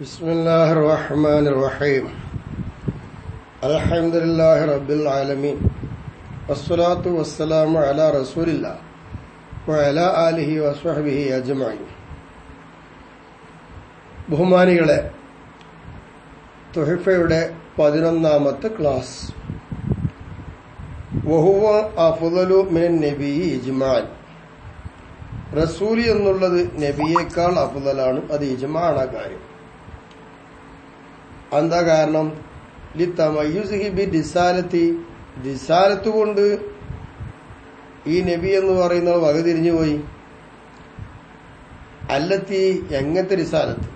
ബിസ്മില്ലാഹിർ റഹ്മാനിർ റഹീം. അൽഹംദുലില്ലാഹി റബ്ബിൽ ആലമീൻ. വസ്സലാത്തു വസ്സലാമു അലാ റസൂലില്ലാഹ് വഅലാ ആലിഹി വസ്വഹ്ബിഹി അജ്മഈൻ. ബഹുമാനികളെ, തുഹഫയുടെ 11ാമത്തെ ക്ലാസ്. വഹുവ അഫ്ളലു മിനൻ നബിയ്യി ഇജ്മാഅൻ. റസൂലി എന്നുള്ളത് നബിയേക്കാൾ അഫ്ളലാണ്. അത് ഇജ്മാഅാണ് കാര്യം. എന്താ കാരണം? ലിത്തമയ്യുസിഹി ബിറിസാലത്തി. റിസാലത്ത് കൊണ്ട് ഈ നബി എന്ന് പറയുന്നത് വകതിരിഞ്ഞുപോയി. അല്ലത്തി, എങ്ങനത്തെ റിസാലത്ത്?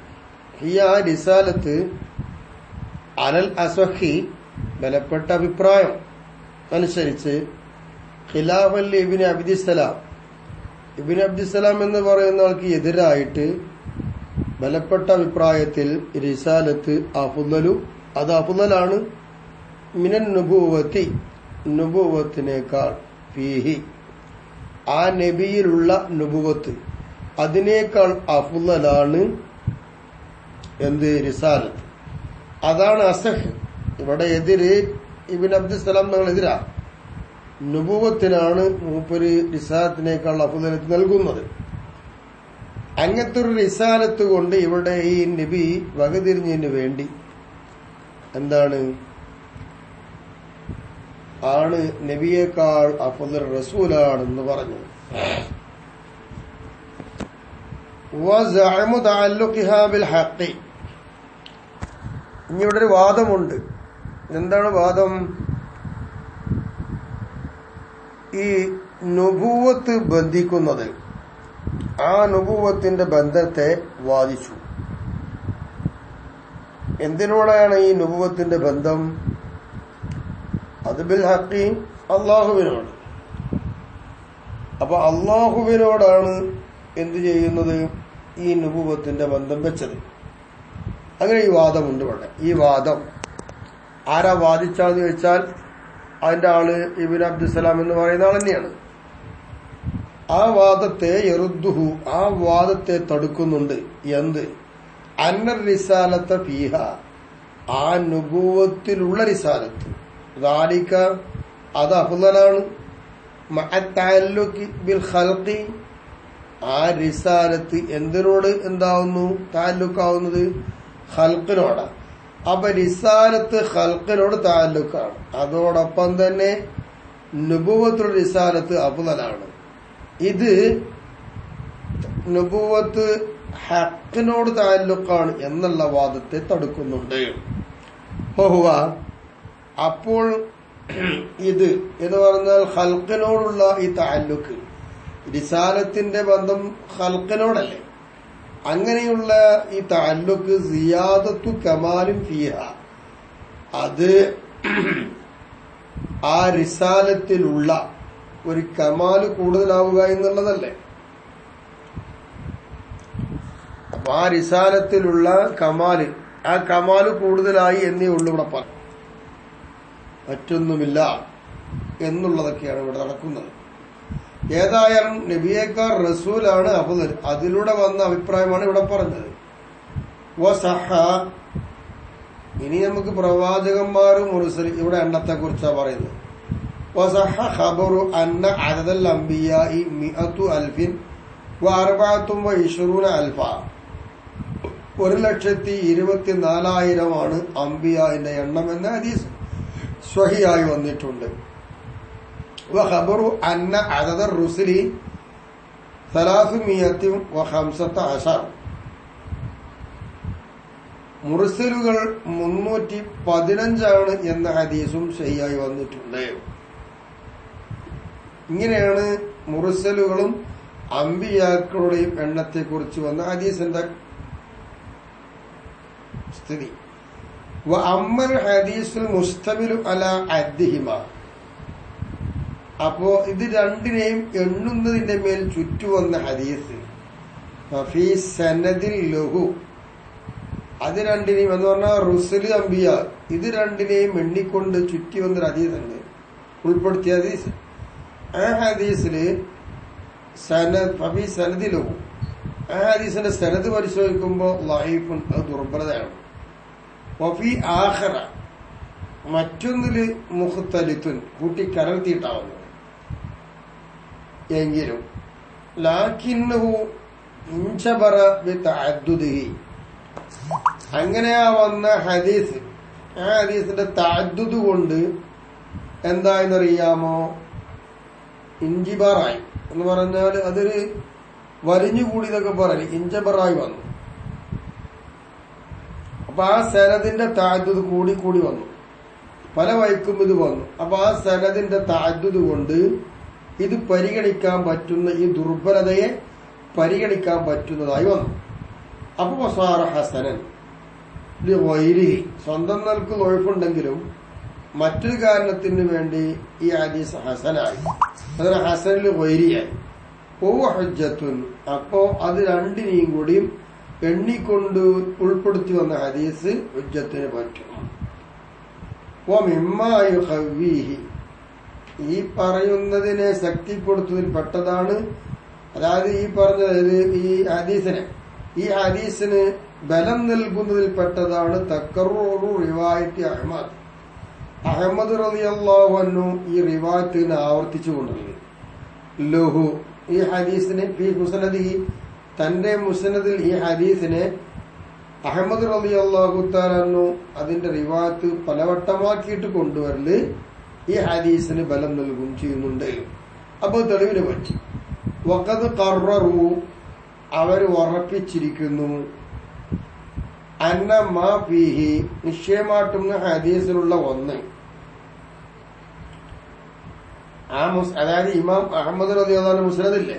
ഈ ആ റിസാലത്ത് അലൽ അസ്വഹി, ബലപ്പെട്ട അഭിപ്രായം അനുസരിച്ച്, ഖിലാഫൽ ഇബ്നു അബ്ദിസ്സലാം, ഇബ്നു അബ്ദിസ്സലാം എന്ന് പറയുന്ന ആൾക്ക് എതിരായിട്ട് ബലപ്പെട്ട അഭിപ്രായത്തിൽ റിസാലത്ത് അഫ്ളലു, അത് അഫ്ളലാണ് മിനൻ നുബുവത്തി, നുബുവത്തിനേക്കാൾ, ഫീഹി, ആ നബിയിലുള്ള നുബുവത്ത് അതിനേക്കാൾ അഫ്ളലാണ് എന്ത്? റിസാലത്ത്. അതാണ് അസഹ്. ഇവിടെ എതിര് ഇബ്നു അബ്ദിസ്സലാം തങ്ങൾ എതിരാ. നുബുവത്തിനാണ് മൂപ്പര് റിസാലത്തിനേക്കാൾ അഫ്ളലത്ത് നൽകുന്നത്. അങ്ങനത്തെ ഒരു റിസാലത്ത് കൊണ്ട് ഇവിടെ ഈ നബി വകതിരിഞ്ഞതിന് വേണ്ടി എന്താണ്? ആണ് നബിയേക്കാൾ അഫ്ളൽ റസൂലാണെന്ന് പറഞ്ഞു. വസഅമു തഅല്ലുഖിഹാ ബിൽ ഹഖ്. ഇനി ഇവിടെ ഒരു വാദമുണ്ട്. എന്താണ് വാദം? ഈ നുബുവത്ത് ബന്ധിക്കുന്നത്, ആ നുബുവത്തിന്റെ ബന്ധത്തെ വാദിച്ചു. എന്തിനോടാണ് ഈ നുബുവത്തിന്റെ ബന്ധം? അത് ബിൽ ഹഖി, അള്ളാഹുവിനോട്. അപ്പൊ അള്ളാഹുവിനോടാണ് എന്ത് ചെയ്യുന്നത്? ഈ നുബുവത്തിന്റെ ബന്ധം വെച്ചത്. അങ്ങനെ ഈ വാദമുണ്ട് ഇവിടെ. ഈ വാദം ആരാ വാദിച്ചാന്ന് വെച്ചാൽ അതിന്റെ ആള് ഇബ്നു അബ്ദിസ്സലാം എന്ന് പറയുന്ന ആൾ തന്നെയാണ്. ആ വാദത്തെ യറുദ്ദുഹു, ആ വാദത്തെ തടുക്കുന്നുണ്ട്. എന്ത്? അന്നർ റിസാലത്ത ഫീഹ, ആ നുബുവത്തിലുള്ള റിസാലത്ത്, ദാലിക, അത് അഫ്ളലാണ്, മഅ തഅല്ലുഖി ബിൽ ഖൽഖി, ആ റിസാലത്ത് എന്തിനോട് എന്താവുന്നു? തഅല്ലുഖാവുന്നത് ഖൽഖിനോടാണ്. അപ്പൊ റിസാലത്ത് ഖൽഖിനോട് തഅല്ലുഖാണ്. അതോടൊപ്പം തന്നെ നുബുവത്തുൽ റിസാലത്ത് അഫ്ളലാണ്. ഇത് നുബുവത്ത് ഹഖിനോട് തഅല്ലുഖാണ് എന്നുള്ള വാദത്തെ തടുക്കുന്നുണ്ട്. ഹുവ, അപ്പോൾ ഇത് എന്ന് പറഞ്ഞാൽ ഖൽഖിനോടുള്ള ഈ തഅല്ലുഖ്, റിസാലത്തിന്റെ ബന്ധം ഖൽഖിനോടല്ലേ? അങ്ങനെയുള്ള ഈ തഅല്ലുഖ് സിയാദത്തു കമാലിൻ ഫീഹ, അത് ആ റിസാലത്തിലുള്ള ഒരു കമാല് കൂടുതലാവുക എന്നുള്ളതല്ലേ? അപ്പൊ ആ റിസാലത്തിലുള്ള കമാല്, ആ കമാല് കൂടുതലായി എന്നേ ഉള്ളു ഇവിടെ പറഞ്ഞു. മറ്റൊന്നുമില്ല എന്നുള്ളതൊക്കെയാണ് ഇവിടെ നടക്കുന്നത്. ഏതായാലും നബിയേക്കാൾ റസൂലാണ് അഫ്ളൽ, അതിലൂടെ വന്ന അഭിപ്രായമാണ് ഇവിടെ പറഞ്ഞത്. വസഹ, ഇനി നമുക്ക് പ്രവാചകന്മാരും മുർസൽ, ഇവിടെ എണ്ണത്തെ കുറിച്ചാണ് പറയുന്നത്. വസഹ ഖബറു അന്ന അദദൽ അംബിയാഇ 100,024,000. 1,24,000 അംബിയാന്റെ എണ്ണം എന്ന ഹദീസ് സ്വഹിയായി വന്നിട്ടുണ്ട്. വഖബറു അന്ന അദദർ റുസുലി 315. മുർസലുകൾ 315 എന്ന ഹദീസും ശരിയായി വന്നിട്ടുണ്ട്. ഇങ്ങനെയാണ് മുർസലുകളും അംബിയാക്കളുടെയും എണ്ണത്തെക്കുറിച്ച് വന്ന ഹദീസിന്റെ സ്ഥിതി. അമ്മൽ ഹദീസുൽ മുസ്തമിലു അലാ അദ്ദിഹിമ, അപ്പോ ഇത് രണ്ടിനെയും എണ്ണുന്നതിന്റെ മേൽ ചുറ്റുവന്ന ഹദീസ് ഫീ സനദിൽ ലഹു, അത് രണ്ടിനെയും എന്ന് പറഞ്ഞാൽ റുസുല് അംബിയ, ഇത് രണ്ടിനെയും എണ്ണിക്കൊണ്ട് ചുറ്റി വന്നൊരു ഹദീസുണ്ട്, ഉൾപ്പെടുത്തിയ ഹദീസ്. ആ ഹദീസില് സനദ് ഫീ സനദിൽ ലഹു, ആ ഹദീസിന്റെ സനദ് പരിശോധിക്കുമ്പോൾ ലഈഫുൻ, അത് ദുർബലതയാണ്. വഫി ആഖിറ, മറ്റൊന്നില് മുഖ്തലിത്തുൻ, കൂട്ടി കലർത്തിയിട്ടാവുന്നത്. എങ്കിലും ലാകിന്നഹു ഇൻജബറ ബിതഅദ്ദുദിഹി, അങ്ങനെയാ വന്ന ഹദീസ്, ആ ഹദീസിന്റെ തഅദ്ദുദ് കൊണ്ട് എന്തായെന്നറിയാമോ, ഇഞ്ചിബറായി എന്ന് പറഞ്ഞാൽ അതൊരു വലിഞ്ഞുകൂടിയതൊക്കെ പറയും, ഇഞ്ചബറായി വന്നു. അപ്പൊ ആ സനദിന്റെ തഅദ്ദുദ് കൂടി കൂടി വന്നു, പല വഴിക്കും ഇത് വന്നു. അപ്പൊ ആ സനദിന്റെ തഅദ്ദുദ് കൊണ്ട് ഇത് പരിഗണിക്കാൻ പറ്റുന്ന, ഈ ദുർബലതയെ പരിഗണിക്കാൻ പറ്റുന്നതായി വന്നു. അപ്പൊ വസാറ ഹസനൻ ലിഗൈരിഹി, സ്വന്തം നിലക്ക് ലൊഴുപ്പുണ്ടെങ്കിലും മറ്റൊരു കാരണത്തിന് വേണ്ടി ഈ ഹദീസ് ഹസനായി, അതിന് ഹസനിൽ വൈരിയായി. ഹുജ്ജത്തുൻ, അപ്പോ അത് രണ്ടിനെയും കൂടിയും എണ്ണിക്കൊണ്ട് ഉൾപ്പെടുത്തി വന്ന ഹദീസ് ഹുജ്ജത്തിന് പറ്റും. വമിമ്മാ യുഖവ്വീഹി, ഈ പറയുന്നതിനെ ശക്തിപ്പെടുത്തുന്നതിൽ പെട്ടതാണ്. അതായത് ഈ പറഞ്ഞത് ഈ ഹദീസിന് ബലം നൽകുന്നതിൽ പെട്ടതാണ് തക്കറൂറു റിവായത്തി അഹ്മദ്. അഹമ്മദ് റളിയല്ലാഹു അൻഹു ഈ റിവായത്തിനെ ആവർത്തിച്ചു കൊണ്ടുള്ളത്. ലഹു, ഈ ഹദീസിനെ ഫീ മുസ്നദിഹി, തന്റെ മുസ്നദിൽ ഈ ഹദീസിനെ അഹമ്മദ് റളിയല്ലാഹു തആല അൻഹു അതിന്റെ റിവായത്ത് പലവട്ടമാക്കിയിട്ട് കൊണ്ടുവരല് ഈ ഹദീസിന് ബലം നൽകുകയും ചെയ്യുന്നുണ്ട്. അപ്പൊ തെളിവിനെ പറ്റി വഖദ് ഖററു, അവർ ഉറപ്പിച്ചിരിക്കുന്നു, അന്ന മാ ഫീഹി, നിശ്ചയമായിട്ടുന്ന ഹദീസിലുള്ള ഒന്ന്, അതായത് ഇമാം അഹമ്മദ് റളിയല്ലാഹു അൻഹു മുസ്നദില്ലേ,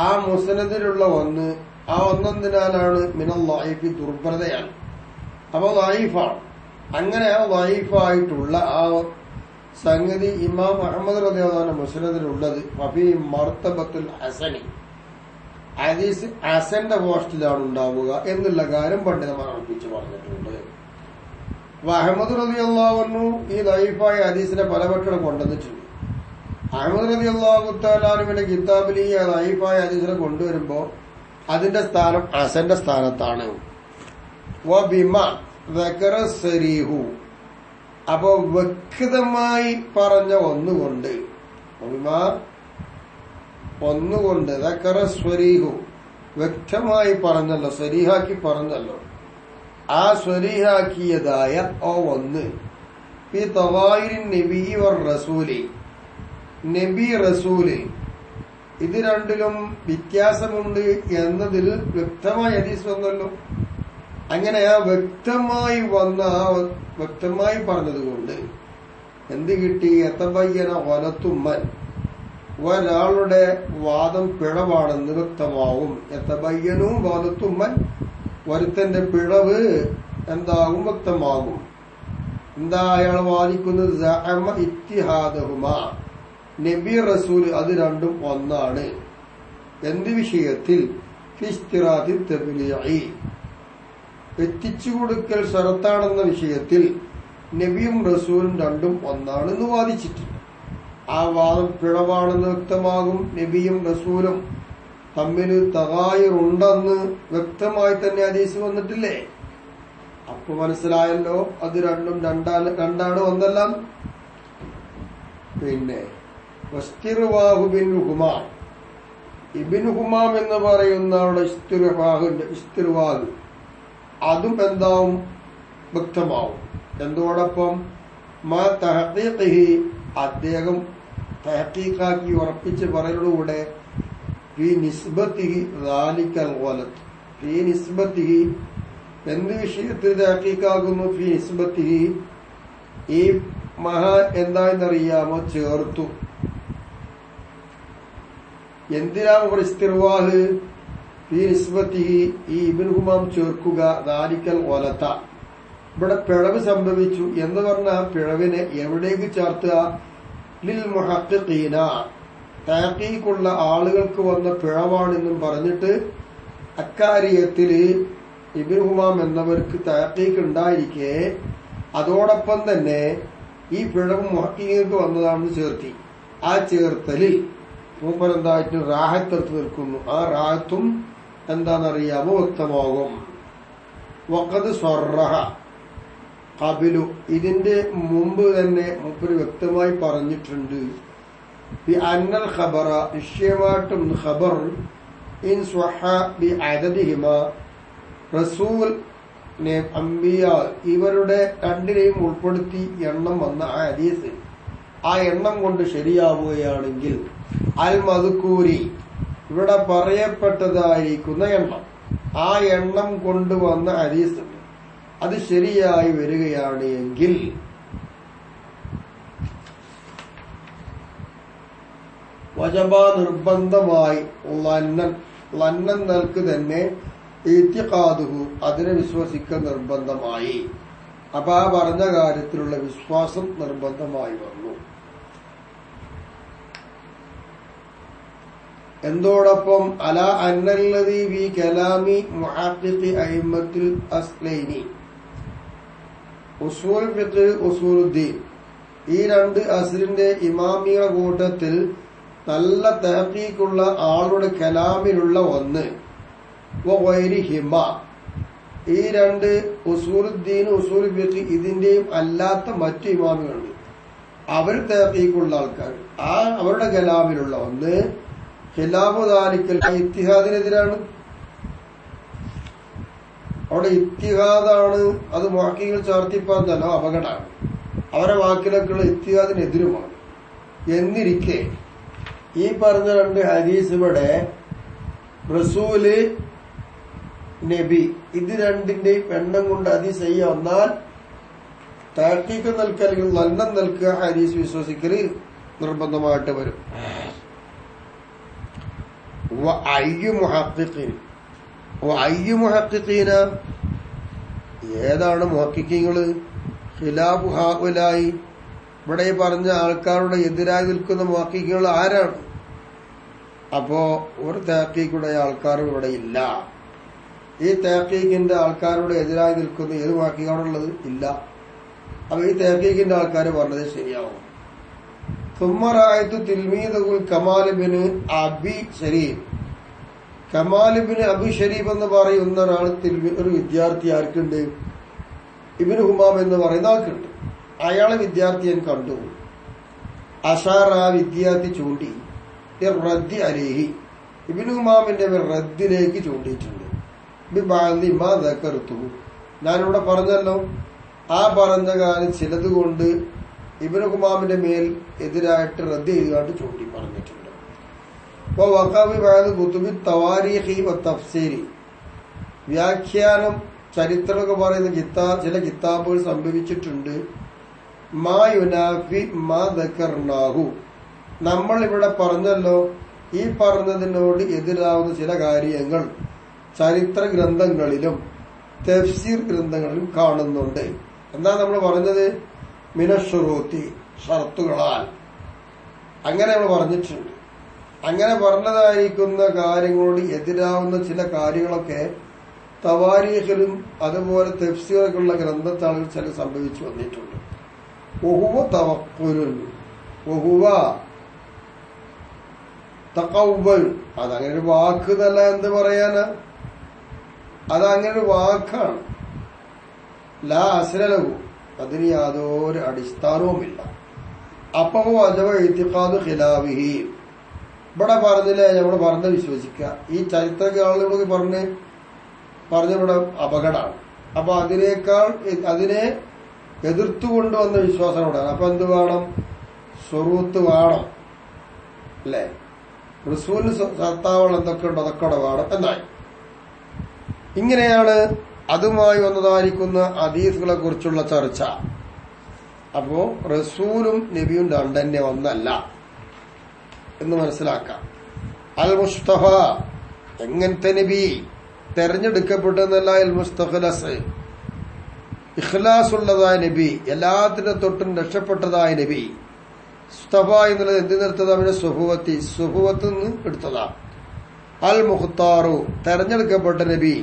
ആ മുസ്നദിലുള്ള ഒന്ന്, ആ ഒന്നെന്തിനാലാണ് മിനൽ ലഈഫി, ദുർബലതയാണ്. അപ്പൊ ലഈഫാണ്. അങ്ങനെ ആ ലഈഫായിട്ടുള്ള ആ സംഗതി ഇമാം അഹമ്മദ് റളിയല്ലാഹു അൻഹു മുസ്നദിലുള്ളത് ഫീ മർത്തബത്തുൽ ഹസനി, ഹദീസ് ഹസന്റെ പോസ്റ്റിലാണ് ഉണ്ടാവുക എന്നുള്ള കാര്യം പണ്ഡിതന്മാർ ഉറപ്പിച്ച് പറഞ്ഞിട്ടുണ്ട്. അഹമ്മദ് റളിയല്ലാഹു അൻഹു ഈ ലഈഫായ ഹദീസിനെ പലവട്ടം കൊണ്ടുവന്നിട്ടുണ്ട്. അഹമ്മദ് റളിയല്ലാഹു തആല അൻഹുവിന്റെ കിതാബിൽ ഈ ലഈഫായ ഹദീസിനെ കൊണ്ടുവരുമ്പോ അതിന്റെ സ്ഥാനം ഹസന്റെ സ്ഥാനത്താണ്. വബിമാ ദക്കറ സരീഹു, അപ്പോ വ്യക്തമായി പറഞ്ഞ ഒന്നുകൊണ്ട്, ഒന്നുകൊണ്ട് ദക്കറ സ്വരീഹു, വ്യക്തമായി പറഞ്ഞല്ലോ, സ്വരീഹാക്കി പറഞ്ഞല്ലോ, ആ സ്വരീഹാക്കിയതായ ഓ ഒന്ന് ഫീ തവായിരി നബി വർ റസൂലി, നബി റസൂല് ഇത് രണ്ടിലും വ്യത്യാസമുണ്ട് എന്നതിൽ വ്യക്തമായ ഹദീസ് വന്നല്ലോ. അങ്ങനെ ആ വ്യക്തമായി വന്ന, ആ വ്യക്തമായി പറഞ്ഞതുകൊണ്ട് എന്ത് കിട്ടി? എത്തബയ്യന വലത്തുമ്മൻ, ഒരാളുടെ വാദം പിഴവാണെന്ന് വ്യക്തമാവും. എത്തബയ്യനും വലത്തുമ്മൻ, ഒരുത്തന്റെ പിഴവ് എന്താകും? വ്യക്തമാകും. എന്താ അയാൾ വാദിക്കുന്നത്? സഅമ ഇത്തിഹാദഹുമാ, നബി റസൂൽ അത് രണ്ടും ഒന്നാണ്. എന്ത് വിഷയത്തിൽ? ഫിസ്തിറാത്തി തബ്ലീഗി, എത്തിച്ചു കൊടുക്കൽ ഷറത്താണെന്ന വിഷയത്തിൽ നബിയും റസൂലും രണ്ടും ഒന്നാണെന്ന് വാദിച്ചിട്ടുണ്ട്. ആ വാദം പിഴവാണെന്ന് വ്യക്തമാകും. നബിയും റസൂലും തമ്മിൽ തഗായുറുണ്ടെന്ന് വ്യക്തമായി തന്നെ ഹദീസ് വന്നിട്ടില്ലേ? അപ്പൊ മനസ്സിലായല്ലോ അത് രണ്ടും രണ്ടാണ് ഒന്നല്ല. പിന്നെ ഇബ്നു ഹുമാം എന്ന് പറയുന്ന അവിടെ ഇസ്തിർവാഹ്, അതും എന്താവും? വ്യക്തമാവും. എന്തോടൊപ്പം മാ തഹഖീഖിഹി, അദ്ദേഹം തഹഖീഖാക്കി ഉറപ്പിച്ച് പറയലോടുകൂടെ ഫീ നിസ്ബത്തിഹി ദാലിക്കൽ ഗലത്ത്, ഫീ നിസ്ബത്തിഹി, എന്ത് വിഷയത്തിൽ തഹഖീഖാകുന്നു? ഫീ നിസ്ബത്തിഹി, ഈ മഹാൻ എന്താണെന്നറിയാമോ? ചേർത്തു. എന്തിനാണ് ഇസ്തിർവാഹ്? ഫീ നിസ്ബത്തിഹി, ഈ ഇബ്നു ഹുമാം ചേർക്കുക. ദാലിക്കൽ ഗലത്ത, ഇവിടെ പിഴവ് സംഭവിച്ചു എന്ന് പറഞ്ഞ പിഴവിനെ എവിടേക്ക് ചേർത്തുക? ലിൽ മുഹഖിഖീന, തഹഖീഖുള്ള ആളുകൾക്ക് വന്ന പിഴവാണെന്നും പറഞ്ഞിട്ട് അക്കാര്യത്തില് ഇബ്നു ഹുമാം എന്നവർക്ക് തഹഖീഖ് ഉണ്ടായിരിക്കെ അതോടൊപ്പം തന്നെ ഈ പിഴവ് മുഹഖിഖീങ്ങൾക്ക് വന്നതാണെന്ന് ചേർത്തി. ആ ചേർത്തലിൽ മൂപ്പരെന്തായിട്ട് റാഹത്തെടുത്ത് നിൽക്കുന്നു. ആ റാഹത്തും എന്താണെന്നറിയാമോ വ്യക്തമാകും. വഖദ് സ്വറഹ ഖബിലു, ഇതിന്റെ മുമ്പ് തന്നെ മൂപ്പര് വ്യക്തമായി പറഞ്ഞിട്ടുണ്ട്. അന്നൽ ഖബറ, നിശ്ചയമായിട്ടും ഖബർ ഇൻ സ്വഹ ബി അദദിഹിമ, റസൂൽ അംബിയ ഇവരുടെ രണ്ടിനെയും ഉൾപ്പെടുത്തി എണ്ണം വന്ന ആ ഹദീസ് ആ എണ്ണം കൊണ്ട് ശരിയാവുകയാണെങ്കിൽ അൽ മദ്കൂരി ഇവിടെ പറയപ്പെട്ടതായിരിക്കുന്ന എണ്ണം, ആ എണ്ണം കൊണ്ടുവന്ന ഹദീസ് അത് ശരിയായി വരികയാണ് എങ്കിൽ വജബ നിർബന്ധമായി ലന്നൻ നൽക്ക് തന്നെ ഇത്തിഖാദുഹു അതിനെ വിശ്വസിക്കൽ നിർബന്ധമായി. അപ്പൊ ആ പറഞ്ഞ കാര്യത്തിലുള്ള വിശ്വാസം നിർബന്ധമായി വന്നു. എന്തോടൊപ്പം അല അന്നല്ലദീ ഫീ കലാമി മുഹഖിഖി അയിമ്മത്തിൽ അസ്ലൈനി, ഉസൂൽ ഫിഖ് ഉസൂലുദ്ദീൻ, ഈ രണ്ട് അസ്ലിന്റെ ഇമാമിയുടെ കൂട്ടത്തിൽ നല്ല തഹഖീഖുള്ള ആളുടെ കലാമിലുള്ള ഒന്ന് വഗൈരിഹിമ, ഈ രണ്ട് ഉസൂലുദ്ദീൻ ഉസൂൽ ഫിഖ് ഇതിന്റെയും അല്ലാത്ത മറ്റു ഇമാമികളുണ്ട്, അവർ തഹഖീഖുള്ള ആൾക്കാർ, ആ അവരുടെ കലാമിലുള്ള ഒന്ന് ഖിലാഫു ദാലിക്കൽ ഇത്തിഹാദിനെതിരാണ്. അവിടെ ഇത്തിഹാദാണ്, അത് വാക്കികൾ ചാർത്തിപ്പാന്നല്ല, അപകടമാണ്. അവരെ വാക്കിലൊക്കെയുള്ള ഇത്തിഹാദിനെതിരുമാണ്. എന്നിരിക്കെ ഈ പറഞ്ഞ രണ്ട് ഹദീസ് ഇവിടെ റസൂല് നബി ഇത് രണ്ടിന്റെയും എണ്ണം കൊണ്ട് ഹദീസ് വന്നാൽ തഹഖീഖ് നൽകുക അല്ലെങ്കിൽ ലന്നം നൽകുക ഹദീസ് വിശ്വസിക്കല് നിർബന്ധമായിട്ട് വരും. ഏതാണ് മുഹഖിഖീങ്ങള്? ഖിലാഫു ഹൗലായി, ഇവിടെ പറഞ്ഞ ആൾക്കാരുടെ എതിരായി നിൽക്കുന്ന മുഹഖിഖീങ്ങൾ ആരാണ്? അപ്പോ ഒരു തഹഖീഖുടെ ആൾക്കാരും ഇവിടെ ഇല്ല. ഈ തഹഖീഖിന്റെ ആൾക്കാരുടെ എതിരായി നിൽക്കുന്ന ഏത് മുഹഖിഖാണുള്ളത്? ഇല്ല. അപ്പൊ ഈ തഹഖീഖിന്റെ ആൾക്കാർ പറഞ്ഞത് ശരിയാവും. തുമ്മറായത്തു തിൽമീദുൽ കമാലിബിന് അബി ഷരീഫ്, കമാലിബിന് അബി ഷരീഫ് എന്ന് പറയുന്ന ഒരാൾ ഒരു വിദ്യാർത്ഥി ആർക്കുണ്ട്? ഇബ്നു ഹുമാം എന്ന് പറയുന്ന ആൾക്കുണ്ട്. അയാളെ വിദ്യാർത്ഥി ഞാൻ കണ്ടു. അഷാർ, ആ വിദ്യാർത്ഥി ചൂണ്ടി റദ്ദി അലേഹി, ഇബ്നു ഹുമാമിന്റെ റദ്ദിലേക്ക് ചൂണ്ടിയിട്ടുണ്ട്. ഞാനിവിടെ പറഞ്ഞല്ലോ, ആ പറഞ്ഞ കാര്യം ചിലതുകൊണ്ട് ഇബ്നു ഹുമാമിന്റെ മേൽ എതിരായിട്ട് റദ്ദ് ചെയ്തുകൊണ്ട് ചൂണ്ടി പറഞ്ഞിട്ടുണ്ട്. അപ്പൊ വഖാബി ബഅദ് കുതുബി തവാരീഖി വ തഫ്സീരി, വ്യാഖ്യാനം ചരിത്രമൊക്കെ പറയുന്ന ചില കിതാബുകൾ സംഭവിച്ചിട്ടുണ്ട്. മാ യുനാഫി മാ ദക്കർനാഹു, നമ്മൾ ഇവിടെ പറഞ്ഞല്ലോ ഈ പറഞ്ഞതിനോട് എതിരാവുന്ന ചില കാര്യങ്ങൾ ചരിത്ര ഗ്രന്ഥങ്ങളിലും തഫ്സീർ ഗ്രന്ഥങ്ങളിലും കാണുന്നുണ്ട്. എന്താ നമ്മൾ പറഞ്ഞത്? മിനശ്ശുറൂത്തി, ഷർത്തുകളാൽ, അങ്ങനെ നമ്മൾ പറഞ്ഞിട്ടുണ്ട്. അങ്ങനെ പറഞ്ഞതായിരിക്കുന്ന കാര്യങ്ങളോട് എതിരാവുന്ന ചില കാര്യങ്ങളൊക്കെ തവാരീഖിലും അതുപോലെ തഫ്സീറൊക്കെയുള്ള ഗ്രന്ഥത്താളുകൾ ചില സംഭവിച്ചു വന്നിട്ടുണ്ട്. ഒഹുവ തവക്കുലുൻ, ഒഹുവ തഖവ്വൽ, അതങ്ങനെ ഒരു വാക്ക് തന്നെ, എന്ത് പറയാനാ, അതങ്ങനെ ഒരു വാക്കാണ്. ലാ അസ്ലലഹു, അതിന് യാതൊരു അടിസ്ഥാനവുമില്ല. അപ്പൊ വജബ ഇത്തിഖാദു ഖിലാഫിഹി, ഇവിടെ പറഞ്ഞില്ലേ, നമ്മൾ പറഞ്ഞ വിശ്വസിക്കുക. ഈ ചരിത്രകാളികളോട് പറഞ്ഞിവിടെ അപകടമാണ്. അപ്പൊ അതിനെ എതിർത്തുകൊണ്ടുവന്ന വിശ്വാസം ഇവിടെയാണ്. അപ്പൊ എന്ത് വേണം? സ്വറൂത്ത് വേണം, അല്ലേ? റസൂലിന് സത്താവൾ എന്തൊക്കെ ഉണ്ടോ അതൊക്കെ അവിടെ വേണം എന്നായി. ഇങ്ങനെയാണ് അതുമായി വന്നതായിരിക്കുന്ന ഹദീസുകളെ കുറിച്ചുള്ള ചർച്ച. അപ്പോ റസൂലും നബിയും രണ്ടന്നെ ഒന്നല്ല എന്ന് മനസ്സിലാക്കാം. അൽ മുസ്തഫ, എങ്ങനത്തെ നബി? തെരഞ്ഞെടുക്കപ്പെട്ടെന്നല്ല. അൽ മുസ്തഖലസ്, ഇഖ്ലാസ് ഉള്ളതായ നബി, എല്ലാത്തിനും തൊട്ടും രക്ഷപ്പെട്ടതായ നബി. മുസ്തഫ എന്നുള്ളത് എന്ത് നിർത്തത്? അവന്റെ സുഹുവത്ത് നിന്ന് എടുത്തതാ. അൽ മുഖ്താറു, തെരഞ്ഞെടുക്കപ്പെട്ട നബി,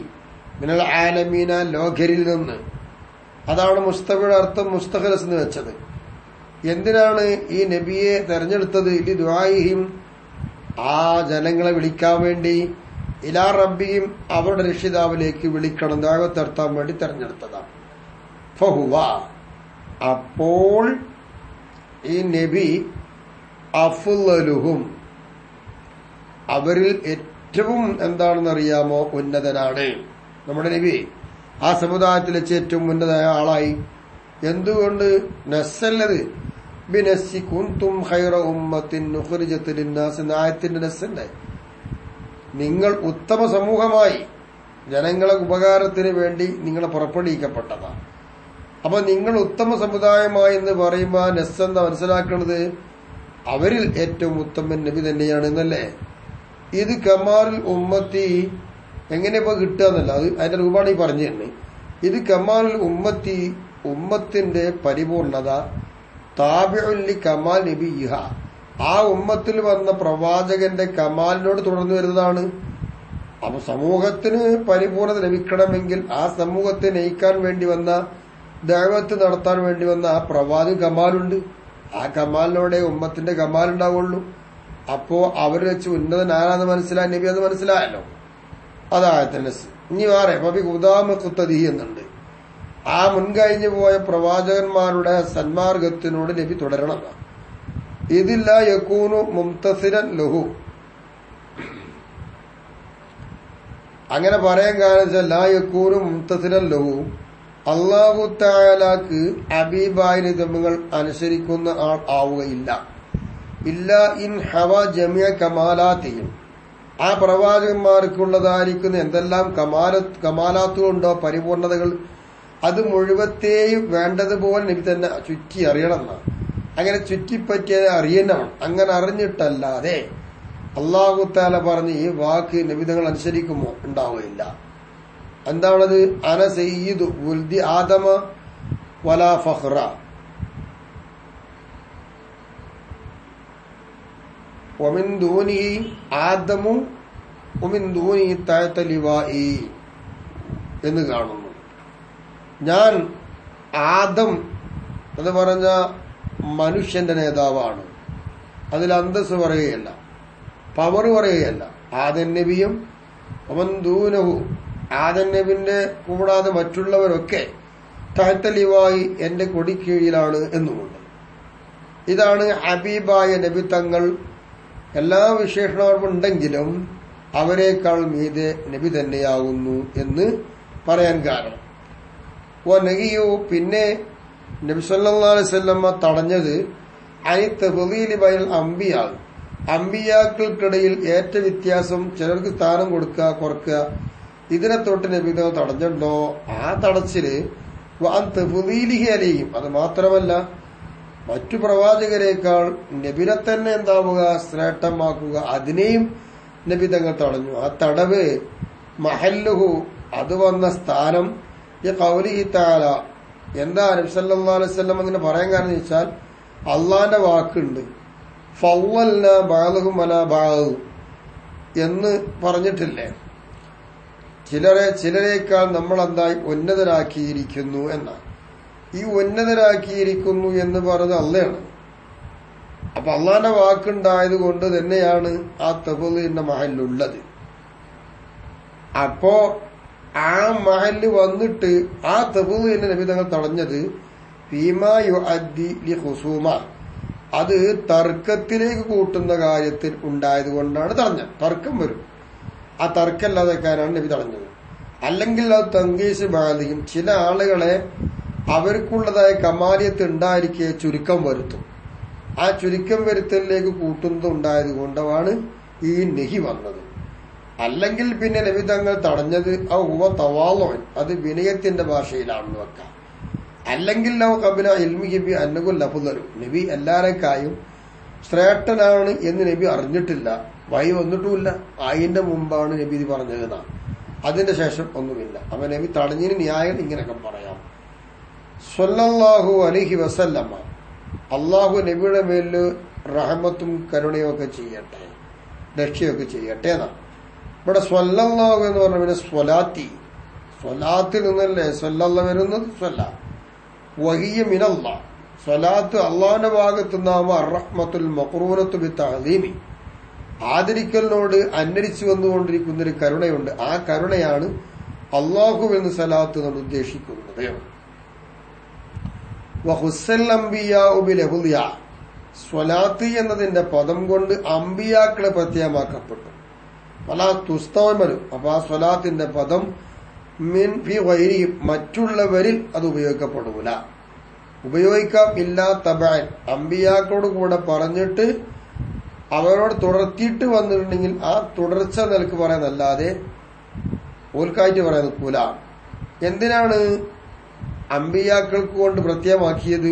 മിനൽ ആലമീന, ലോകരിൽ നിന്ന്. അതാണ് മുസ്തഫയുടെ അർത്ഥം മുസ്തഖലസ് എന്ന് വെച്ചത്. എന്തിനാണ് ഈ നബിയെ തെരഞ്ഞെടുത്തത്? ലി ദുആഇഹിം, ആ ജനങ്ങളെ വിളിക്കാൻ വേണ്ടി. ഇലാ റബ്ബിയും അവരുടെ രക്ഷിതാവിലേക്ക് വിളിക്കണം, ദഅവത്ത് നടത്താൻ വേണ്ടി തെരഞ്ഞെടുത്തതാണ്. ഫഹുവ, അപ്പോൾ ഈ നബി അഫ്ളലുഹും, അവരിൽ ഏറ്റവും എന്താണെന്നറിയാമോ, ഉന്നതനാണ്. നമ്മുടെ നബി ആ സമുദായത്തിൽ വെച്ച് ഏറ്റവും ഉന്നതമായ ആളായി. എന്തുകൊണ്ട്? നസ്സല്ലത് ബിനസ്സി കുൻതും ഖൈറ ഉമ്മത്തിൻ ഉഖ്രിജത് ലിന്നാസ് എന്ന ആയത്തിന്റെ നസ്സുണ്ട്. നിങ്ങൾ ഉത്തമ സമൂഹമായി ജനങ്ങളെ ഉപകാരത്തിന് വേണ്ടി നിങ്ങൾ പുറപ്പെടുവിക്കപ്പെട്ടതാണ്. അപ്പൊ നിങ്ങൾ ഉത്തമ സമുദായമായി എന്ന് പറയുമ്പോൾ നസ് എന്താ മനസ്സിലാക്കുന്നത്? അവരിൽ ഏറ്റവും ഉത്തമൻ നബി തന്നെയാണ് എന്നല്ലേ. ഇത് കമാലുൽ ഉമ്മത്തി എങ്ങനെ ഇപ്പൊ കിട്ടുക എന്നല്ല, അത് അതിന്റെ രൂപമാണ് ഈ പറഞ്ഞു തന്നെ. ഇത് കമാലുൽ ഉമ്മത്തി, ഉമ്മത്തിന്റെ പരിപൂർണത, താബിഉല്ലി കമാൽ നബിയിഹ, ആ ഉമ്മത്തിൽ വന്ന പ്രവാചകന്റെ കമാലിനോട് തുടർന്നു വരുന്നതാണ്. അപ്പൊ സമൂഹത്തിന് പരിപൂർണത ലഭിക്കണമെങ്കിൽ ആ സമൂഹത്തെ നയിക്കാൻ വേണ്ടി വന്ന, ദഅവത്ത് നടത്താൻ വേണ്ടി വന്ന ആ പ്രവാചക കമാലുണ്ട്. ആ കമാലിനോടെ ഉമ്മത്തിന്റെ കമാലുണ്ടാവുള്ളൂ. അപ്പോ അവര് വെച്ച് ഉന്നതൻ ആരാന്ന് മനസ്സിലായി, നബി അത് മനസ്സിലായല്ലോ. അതായത്തിന്റെ ഇനി വേറെ പബി ഉദാമ കുത്തദി എന്നുണ്ട്. ആ മുൻകഴിഞ്ഞു പോയ പ്രവാചകന്മാരുടെ സന്മാർഗത്തിനോട് നബി തുടരണം. ഇതില്ല യകൂനു മുംതസിരൻ ലഹു, അങ്ങനെ പറയാൻ കാരണം ലാ യകൂനു മുംതസിരൻ ലഹു, അല്ലാഹു തആലാക്ക് ഹബീബായ നിയമങ്ങൾ അനുസരിക്കുന്ന ആൾ ആവുകയില്ല. ഇല്ല ഇൻ ഹവ ജമിഅ കമാലാത്തിയും, ആ പ്രവാചകന്മാർക്കുള്ളതായിരിക്കുന്ന എന്തെല്ലാം കമാലാത്തുണ്ടോ, പരിപൂർണതകൾ, അത് മുഴുവത്തെയും വേണ്ടതുപോലെ നബി തന്നെ ചുറ്റി അറിയണം. അങ്ങനെ ചുറ്റിപ്പറ്റിയത് അറിയണം. അങ്ങനെ അറിഞ്ഞിട്ടല്ലാതെ അല്ലാഹു തആല പറഞ്ഞ് ഈ വാക്ക് നബിതങ്ങൾ അനുസരിക്കുമോ? ഉണ്ടാവുകയില്ല. എന്താണത്? അന സയ്യിദു വുൽദി ആദമ വലാ ഫഖ്റ, വമിൻ ദൂനിഹി ആദമു വമിൻ ദൂനിഹി തഅത ലിവാഇ എന്ന് കാണുന്നു. ഞാൻ ആദം എന്ന് പറഞ്ഞ മനുഷ്യന്റെ നേതാവാണ്. അതിൽ അന്തസ് പറയുകയല്ല, പവർ പറയുകയല്ല. ആദൻ നബിയും അവൻ ദൂനഹു, ആദൻ നബിന്റെ കൂടാതെ മറ്റുള്ളവരൊക്കെ തഹത്തലിവായി എന്റെ കൊടിക്കീഴിലാണ് എന്നുമുണ്ട്. ഇതാണ് ഹബീബായ നബി തങ്ങൾ. എല്ലാ വിശേഷണവും ഉണ്ടെങ്കിലും അവരെക്കാൾ മീതെ നബി തന്നെയാകുന്നു എന്ന് പറയാൻ കാരണം. നഹിയോ, പിന്നെ നബി സല്ലല്ലാഹു അലൈഹി വസല്ലം തടഞ്ഞത് അനി തഫ്ളീലി ബൈനൽ അംബിയാ, അംബിയാക്കൾക്കിടയിൽ ഏറ്റ വ്യത്യാസം, ചിലർക്ക് സ്ഥാനം കൊടുക്കുക കുറക്കുക, ഇതിനെ തൊട്ട് നബി തടഞ്ഞിട്ടുണ്ടോ? ആ തടച്ചില് വാൻ തഫ്ളീലിഹി അലൈഹിം, അത് മാത്രമല്ല മറ്റു പ്രവാചകരെക്കാൾ നബിനെ തന്നെ എന്താവുക, ശ്രേഷ്ഠമാക്കുക, അതിനെയും നബി തങ്ങൾ തടഞ്ഞു. ആ തടവ് മഹല്ലുഹു, അത് വന്ന സ്ഥാനം ഈ ഖൗലിഹി തആല. എന്താ നബി സല്ലല്ലാഹു അലൈഹി വസല്ലം അങ്ങനെ പറയാൻ കാരണം വെച്ചാൽ അള്ളാന്റെ വാക്കുണ്ട്, ഫവ്വൽനാ ബഅദഹും അലാ ബഅദ് എന്ന് പറഞ്ഞിട്ടില്ലേ. ചിലരേക്കാൾ നമ്മൾ എന്തായി ഉന്നതരാക്കിയിരിക്കുന്നു എന്നാണ്. ഈ ഉന്നതരാക്കിയിരിക്കുന്നു എന്ന് പറഞ്ഞത് അള്ളയാണ്. അപ്പൊ അള്ളാന്റെ വാക്കുണ്ടായത് കൊണ്ട് തന്നെയാണ് ആ തഫ്ളീലിന്റെ മഹല്ലുള്ളത്. അപ്പോ ആ മഹല്ല് വന്നിട്ട് ആ തഫ്ളീലിനെ നബി തങ്ങൾ തടഞ്ഞത് ഫീമാ യുഅദ്ദി ലി ഖുസൂമ, അത് തർക്കത്തിലേക്ക് കൂട്ടുന്ന കാര്യത്തിൽ ഉണ്ടായത് കൊണ്ടാണ് തടഞ്ഞത്. തർക്കം വരും, ആ തർക്കമില്ലാതെക്കാനാണ് നബി തടഞ്ഞത്. അല്ലെങ്കിൽ അത് തങ്കീസ് ബാലിയും, ചില ആളുകളെ അവർക്കുള്ളതായ കമാലിയത്ത് ഉണ്ടായിരിക്കെ ചുരുക്കം വരുത്തും. ആ ചുരുക്കം വരുത്തലിലേക്ക് കൂട്ടുന്നത് ഉണ്ടായത് കൊണ്ടാണ് ഈ നെഹി വന്നത്. അല്ലെങ്കിൽ പിന്നെ നബി തങ്ങൾ തടഞ്ഞത് ഹുവ തവാളുൻ, അത് വിനയത്തിന്റെ ഭാഷയിലാണെന്ന് വെക്കാം. അല്ലെങ്കിൽ കബില ഇൽമിഹി ബി അന്നഹു ലഫ്ളു, നബി എല്ലാരെക്കായും ശ്രേഷ്ഠനാണ് എന്ന് നബി അറിഞ്ഞിട്ടില്ല, വഴി വന്നിട്ടുമില്ല. അതിന്റെ മുമ്പാണ് നബി ഇത് പറഞ്ഞതെന്നാണ്. അതിന്റെ ശേഷം ഒന്നുമില്ല. അപ്പൊ നബി തടഞ്ഞതിന് ന്യായം ഇങ്ങനെയൊക്കെ പറയാം. സ്വല്ലല്ലാഹു അലൈഹി വസല്ലമ, അള്ളാഹു നബിയുടെ മേലില് റഹ്മത്തും കരുണയൊക്കെ ചെയ്യട്ടെ, രക്ഷയൊക്കെ ചെയ്യട്ടെ എന്നാണ്. ഇവിടെ സ്വല്ലല്ലാഹു എന്ന് പറഞ്ഞ പിന്നെ സ്വലാത്തി, സ്വലാത്തിൽ നിന്നല്ലേ സ്വല്ലല്ലാഹു വരുന്നത്. സ്വല്ല വഹിയ മിനല്ലാഹ്, സ്വലാത്ത് അള്ളാഹിന്റെ ഭാഗത്തുനിന്നാവുക. അർറഹ്മത്തുൽ മഖ്റൂനത്തു ബിത്തഅദീമി, ആദരിക്കലിനോട് അന്വരിച്ചു വന്നുകൊണ്ടിരിക്കുന്ന ഒരു കരുണയുണ്ട്. ആ കരുണയാണ് അള്ളാഹു എന്ന് സലാത്ത് നമ്മൾ ഉദ്ദേശിക്കുന്നത്. സ്വലാത്ത് എന്നതിന്റെ പദം കൊണ്ട് അമ്പിയാക്കളെ പ്രത്യേകമാക്കപ്പെട്ടു. പല തുസ്തവരും. അപ്പൊ ആ സ്വലാത്തിന്റെ പദം മിൻ ഫി ഗൈരിഹിം, മറ്റുള്ളവരിൽ അത് ഉപയോഗിക്കപ്പെടൂല. ഉപയോഗിക്കാം ഇല്ലാ തബഅൻ, അമ്പിയാക്കളോട് കൂടെ പറഞ്ഞിട്ട് അവരോട് തുടർത്തിയിട്ട് വന്നിട്ടുണ്ടെങ്കിൽ ആ തുടർച്ച നിലക്ക് പറയാനല്ലാതെ ഓൽക്കായിട്ട് പറയാൻ നിൽക്കൂല. എന്തിനാണ് അമ്പിയാക്കൾക്ക് കൊണ്ട് പ്രത്യേകമാക്കിയത്?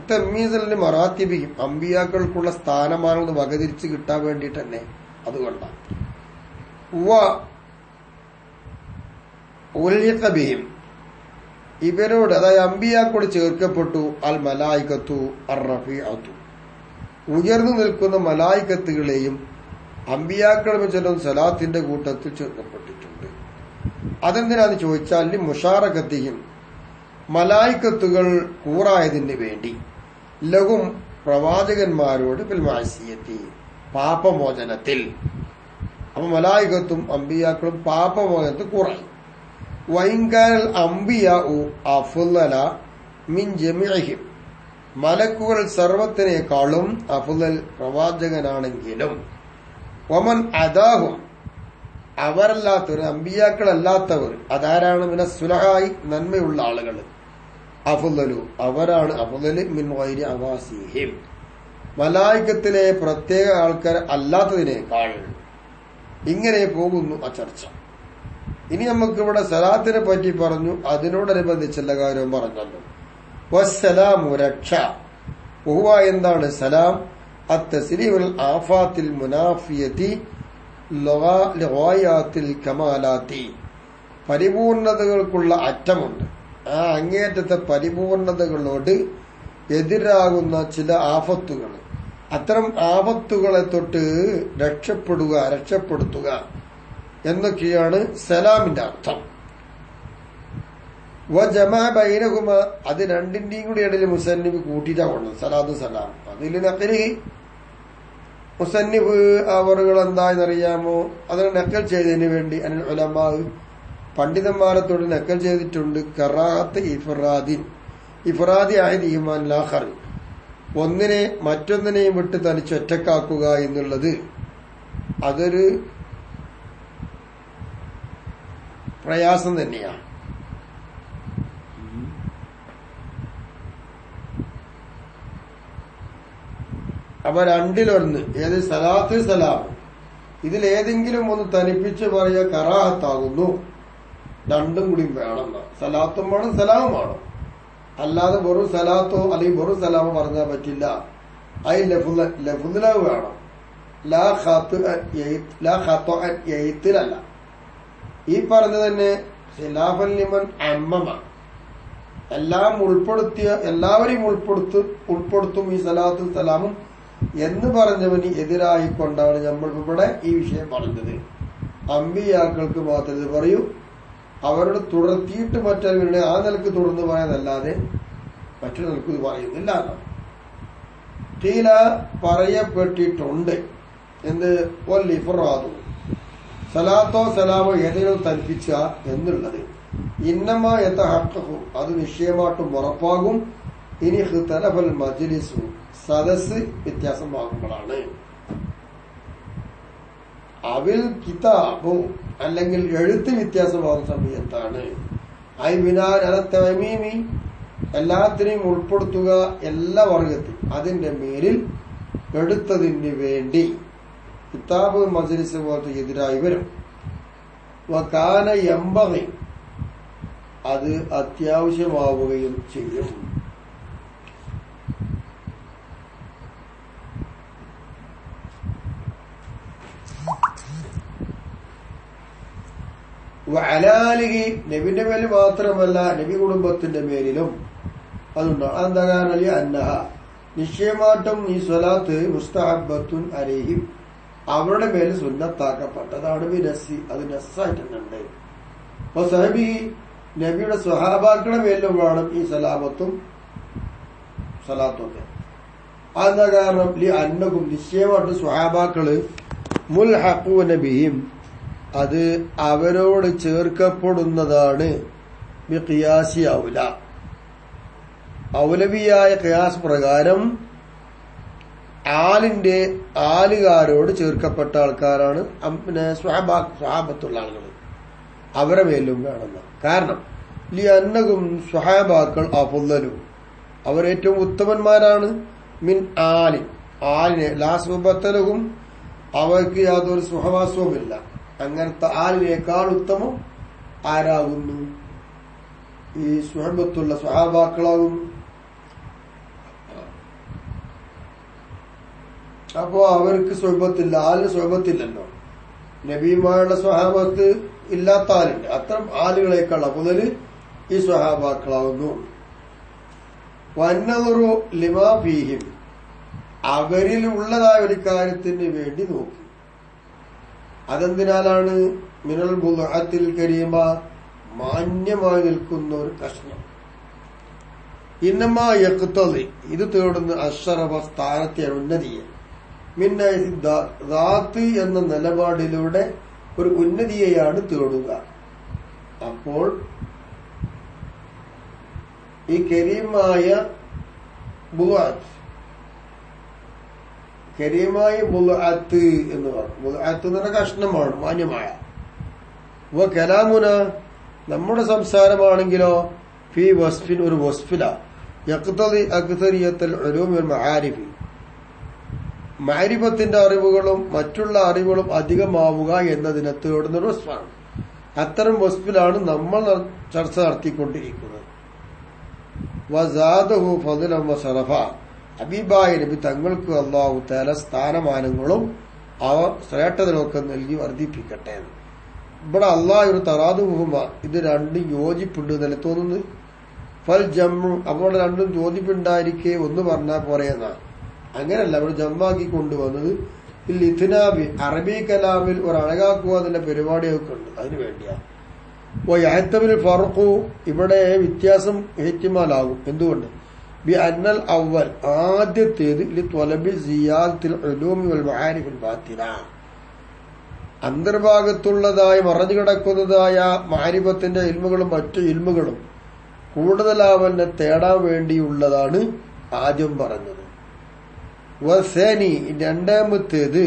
തമ്മീസലിന് മറാത്തിബിക്കും, അമ്പിയാക്കൾക്കുള്ള സ്ഥാനമാനങ്ങൾ വകതിരിച്ച് കിട്ടാൻ വേണ്ടിയിട്ട് തന്നെ. അതുകൊണ്ടാണ് ഇവരോട്, അതായത് അമ്പിയാക്കോട് ചേർക്കപ്പെട്ടു അൽ മലായികത്തു അർ റഫീഅത്തു, ഉയർന്നു നിൽക്കുന്ന മലായികത്തുകളെയും അമ്പിയാക്കളും ചെല്ലുന്ന സലാത്തിന്റെ കൂട്ടത്തിൽ ചേർക്കപ്പെട്ടിട്ടുണ്ട്. അതെന്തിനാന്ന് ചോദിച്ചാൽ മുഷാറകത്തെയും മലായികത്തുകൾ കൂറായതിന് വേണ്ടി ലഹും പ്രവാചകന്മാരോട് ഫിൽമാസിയത്തി, പാപമോചനത്തിൽ. അപ്പൊ മലായികത്തും അമ്പിയാക്കളും പാപമോചനത്തിൽ കൂറായി. വൈൻകാൽ അംബിയാഉ അഫ്ളല മിൻ ജമീഇഹിം, മലക്കുകൾ സർവത്തിനേക്കാളും അഫ്ളൽ പ്രവാചകനാണെങ്കിലും വമൻ അദാഹും, അവരല്ലാത്തവർ, അമ്പിയാക്കളല്ലാത്തവർ, അതാരാണ്? മിന സുലഹായി, നന്മയുള്ള ആളുകൾ. അഫ്ളലു, അവരാണ് അഫ്ളൽ മിൻ ഗൈരി അവാസിഹിം, മലായികത്തിലെ പ്രത്യേക ആൾക്കാർ അല്ലാത്തതിനേക്കാൾ. ഇങ്ങനെ പോകുന്നു ആ ചർച്ച. ഇനി നമുക്കിവിടെ സലാത്തിനെ പറ്റി പറഞ്ഞു, അതിനോടനുബന്ധിച്ചുള്ള കാര്യവും പറഞ്ഞല്ലോ. വസ്സലാമു, രക്ഷ. ഹുവ, എന്താണ് സലാം? അത്തസ്ലീമുൽ ആഫാത്തിൽ മുനാഫിയതി ലിഗായാത്തിൽ കമാലാത്തി, പരിപൂർണതകൾക്കുള്ള അറ്റമുണ്ട്. ആ അങ്ങേറ്റത്തെ പരിപൂർണതകളോട് എതിരാകുന്ന ചില ആഫത്തുകൾ, അത്തരം ആപത്തുകളെ തൊട്ട് രക്ഷപ്പെടുത്തുക എന്നൊക്കെയാണ് സലാമിന്റെ അർത്ഥം. വജമാ ബൈനഹുമ, അത് രണ്ടിന്റെയും കൂടി ഇടയിൽ മുസന്നിഫ് കൂട്ടിയിട്ടാ കൊണ്ടത് സലാത്തും സലാം. അതിൽ നഖലി മുസന്നിഫ് അവറുകൾ എന്തായെന്നറിയാമോ? അതിനെ നക്കൽ ചെയ്തതിന് വേണ്ടി അനിൽ ഉലമാ, പണ്ഡിതന്മാരത്തോട് നക്കൽ ചെയ്തിട്ടുണ്ട്. കറാഹത്ത് ഇഫ്രാദി ആയത് ഈമാൻ ലാഖർ, ഒന്നിനെ മറ്റൊന്നിനെയും വിട്ട് തനിച്ച് ഒറ്റക്കാക്കുക എന്നുള്ളത് അതൊരു പ്രയാസം തന്നെയാണ്. അപ്പൊ രണ്ടിലൊന്ന് ഏത്? സലാത്ത് സലാം. ഇതിലേതെങ്കിലും ഒന്ന് തനിപ്പിച്ച് പറയുക കറാഹത്താകുന്നു. രണ്ടും കൂടി വേണം. സലാത്തും വേണം, സലാമും വേണം. അല്ലാതെ വെറും സലാത്തോ അല്ലെങ്കിൽ വെറും സലാമോ പറഞ്ഞാൽ പറ്റില്ല. അതിൽ ലഫുദ് വേണം. എഴുത്തിലല്ല. ഈ പറഞ്ഞ തന്നെ ഖിലാഫൻ ലിമൻ അമ്മമ, എല്ലാം എല്ലാവരെയും ഉൾപ്പെടുത്തും ഈ സലാത്തും സലാമും എന്ന് പറഞ്ഞവന് എതിരായിക്കൊണ്ടാണ് നമ്മൾ ഇവിടെ ഈ വിഷയം പറഞ്ഞത്. അമ്പിയാക്കൾക്ക് മാത്രമേ ഇത് പറയൂ, അവരോട് തുടർത്തിയിട്ട് മറ്റവരുടെ ആ നിലക്ക് തുടർന്ന് പറയാനല്ലാതെ മറ്റൊരു നിലക്ക് ഇത് പറയുന്നില്ല. ടീല പറയപ്പെട്ടിട്ടുണ്ട്. എന്ത്? ഇഫ്റാദു, സലാത്തോ സലാമോ ഏതെങ്കിലും തൽപ്പിച്ച എന്നുള്ളത്. ഇന്നമാ യതഹഖഖു, അത് നിശ്ചയമായിട്ടും ഉറപ്പാകും. ഇനി ഖ്തലഫൽ മജ്ലിസു, സദസ് വ്യത്യാസമാകുമ്പോഴാണ്. അവിൽ കിതാബു, അല്ലെങ്കിൽ എഴുത്ത് വ്യത്യാസമാകുന്ന സമയത്താണ്. ഐ ബിനാൻ അല തമീമി, എല്ലാത്തിനെയും ഉൾപ്പെടുത്തുക, എല്ലാ വർഗത്തിൽ അതിന്റെ മേലിൽ എടുത്തതിന് വേണ്ടി കിതാബ് മജ്ലിസ് പോലത്തെ എതിരായി വരും. വകാന യംബഗി, അത് അത്യാവശ്യമാവുകയും ചെയ്യും. വഅലാലിഹി, നബിന്റെ മേലിൽ മാത്രമല്ല നബി കുടുംബത്തിന്റെ മേലിലും അതുണ്ട്. അതെന്താ? കാരണം അന്നഹ, നിശ്ചയമായിട്ടും ഈ സ്വലാത്ത് മുസ്തഹബ്ബത്തുൻ അലൈഹിം, അവരുടെ മേൽ സുന്നത്താക്കപ്പെട്ടതാണ്. ബിനസ്സി, അത് നസ്സായിട്ടുണ്ട്. അപ്പൊ സഹബി, നബിയുടെ സ്വഹാബാക്കളുടെ മേലിലും വേണം ഈ സലാമത്തും സലാത്തൊക്കെ. അതെന്താ കാരണം? അന്നകും, നിശ്ചയമായിട്ട് സ്വഹാബാക്കള് മുൽഹഖൂന ബിഹിം, അത് അവരോട് ചേർക്കപ്പെടുന്നതാണ്. ബിഖിയാസി ഔല, ഔലവിയായ ഖിയാസ് പ്രകാരം ആലുകാരോട് ചേർക്കപ്പെട്ട ആൾക്കാരാണ് പിന്നെ സ്വഹാബത്തുള്ള ആളുകൾ. അവരെ മേലും കാണുന്ന കാരണം ലിഅന്നഹും സ്വഹാബാക്കൾ അഫ്ളലു, അവരേറ്റവും ഉത്തമന്മാരാണ്. മിൻ ആലിനെ ലാ സുബത്തലഹും, അവർക്ക് യാതൊരു സുഹവാസവുമില്ല. അങ്ങനത്തെ ആലിനേക്കാൾ ഉത്തമം ആരാകുന്നു? ഈ സുഹബത്തുള്ള സ്വഹാബാക്കളാകുന്നു. അപ്പോ അവർക്ക് സുഹബത്തില്ല, ആലിന് സുഹബത്തില്ലല്ലോ. നബിയുമായുള്ള സ്വഹാബത്ത് ഇല്ലാത്ത ആലുണ്ട്. അത്തരം ആളുകളെക്കാൾ മുതൽ ഈ സ്വഹാബാക്കളാവുന്നു. വന്നതുറു ലിമാ ഫീഹിം, അവരിൽ ഉള്ളതായ ഒരു കാര്യത്തിന് വേണ്ടി നോക്കി. അതെന്തിനാലാണ്? മിനൽ ബുദ്അത്തിൽ കരീമ, മാന്യമായി നിൽക്കുന്ന ഒരു കഷ്ണം. ഇന്നമാ യഖ്തദി, ഇത് തേടുന്ന അശ്റഫ, സ്ഥാനത്തെ ഉന്നതിയെ, മിന്നൈസി ദാത്ത് എന്ന നിലപാടിലൂടെ ഒരു ഉന്നതിയെയാണ് തേടുക. അപ്പോൾ ഈ കരീമായ ബുദ്അത്ത്, കരീമായ ബുദ്അത്ത് എന്ന് പറഞ്ഞു. ബുദ്അത്ത് എന്ന് പറഞ്ഞ കഷ്ണമാണ്, മാന്യമായ. കലാമുന, നമ്മുടെ സംസാരമാണെങ്കിലോ, ഫി വസ്ഫിൻ, ഒരു വസ്ഫില, യഖ്തദി അക്തറിയത്തുൽ ഉലൂം വൽ മആരിഫ്, മഅരിഫത്തിന്റെ അറിവുകളും മറ്റുള്ള അറിവുകളും അധികമാവുക എന്നതിനെ തേടുന്ന ഒരു വസ്ഫാണ്. അത്തരം വസ്ഫിലാണ് നമ്മൾ ചർച്ച നടത്തിക്കൊണ്ടിരിക്കുന്നത്. വസാദഹു ഫദ്ലൻ വശറഫ, ഹബീബായ നബി തങ്ങൾക്ക് അല്ലാഹു തആല സ്ഥാനമാനങ്ങളും അവർ ശ്രേഷ്ഠതകളൊക്കെ നൽകി വർദ്ധിപ്പിക്കട്ടെ. ഇവിടെ അള്ളാഹ് ഒരു തറാദുഹുമ, ഇത് രണ്ടും യോജിപ്പുണ്ട് എന്നല്ലേ തോന്നുന്നത്. ഫൽ ജമ്മു, അപ്പോൾ രണ്ടും യോജിപ്പുണ്ടായിരിക്കെ ഒന്ന് പറഞ്ഞാൽ പോരെയെന്നാ. അങ്ങനെയല്ല, അവിടെ ജമ്മാക്കി കൊണ്ടുവന്നത് ഇത്നാബി, അറബി കലാമിൽ ഒരു അഴകാക്കുക അതിന്റെ പരിപാടിയൊക്കെ ഉണ്ട്, അതിനു വേണ്ടിയാ. യഹ്തമിൽ ഫർഖു, ഇവിടെ വ്യത്യാസം ഇഹ്തിമാലാകും. എന്തുകൊണ്ട്? ബി അന്നൽ അവൽ, ആദ്യത്തേത് ലിത്വലബി സിയാദത്തിൽ ഉലൂമി വൽ മആരിഫിൽ ബാത്തിന, അന്തർഭാഗത്തുള്ളതായ മറഞ്ഞു കിടക്കുന്നതായ മാരിഫത്തിന്റെ ഇൽമുകളും മറ്റു ഇൽമുകളും കൂടുതലാവലിനെ തേടാൻ വേണ്ടിയുള്ളതാണ് ആദ്യം പറഞ്ഞത്. വസനി, രണ്ടാമത്തേത്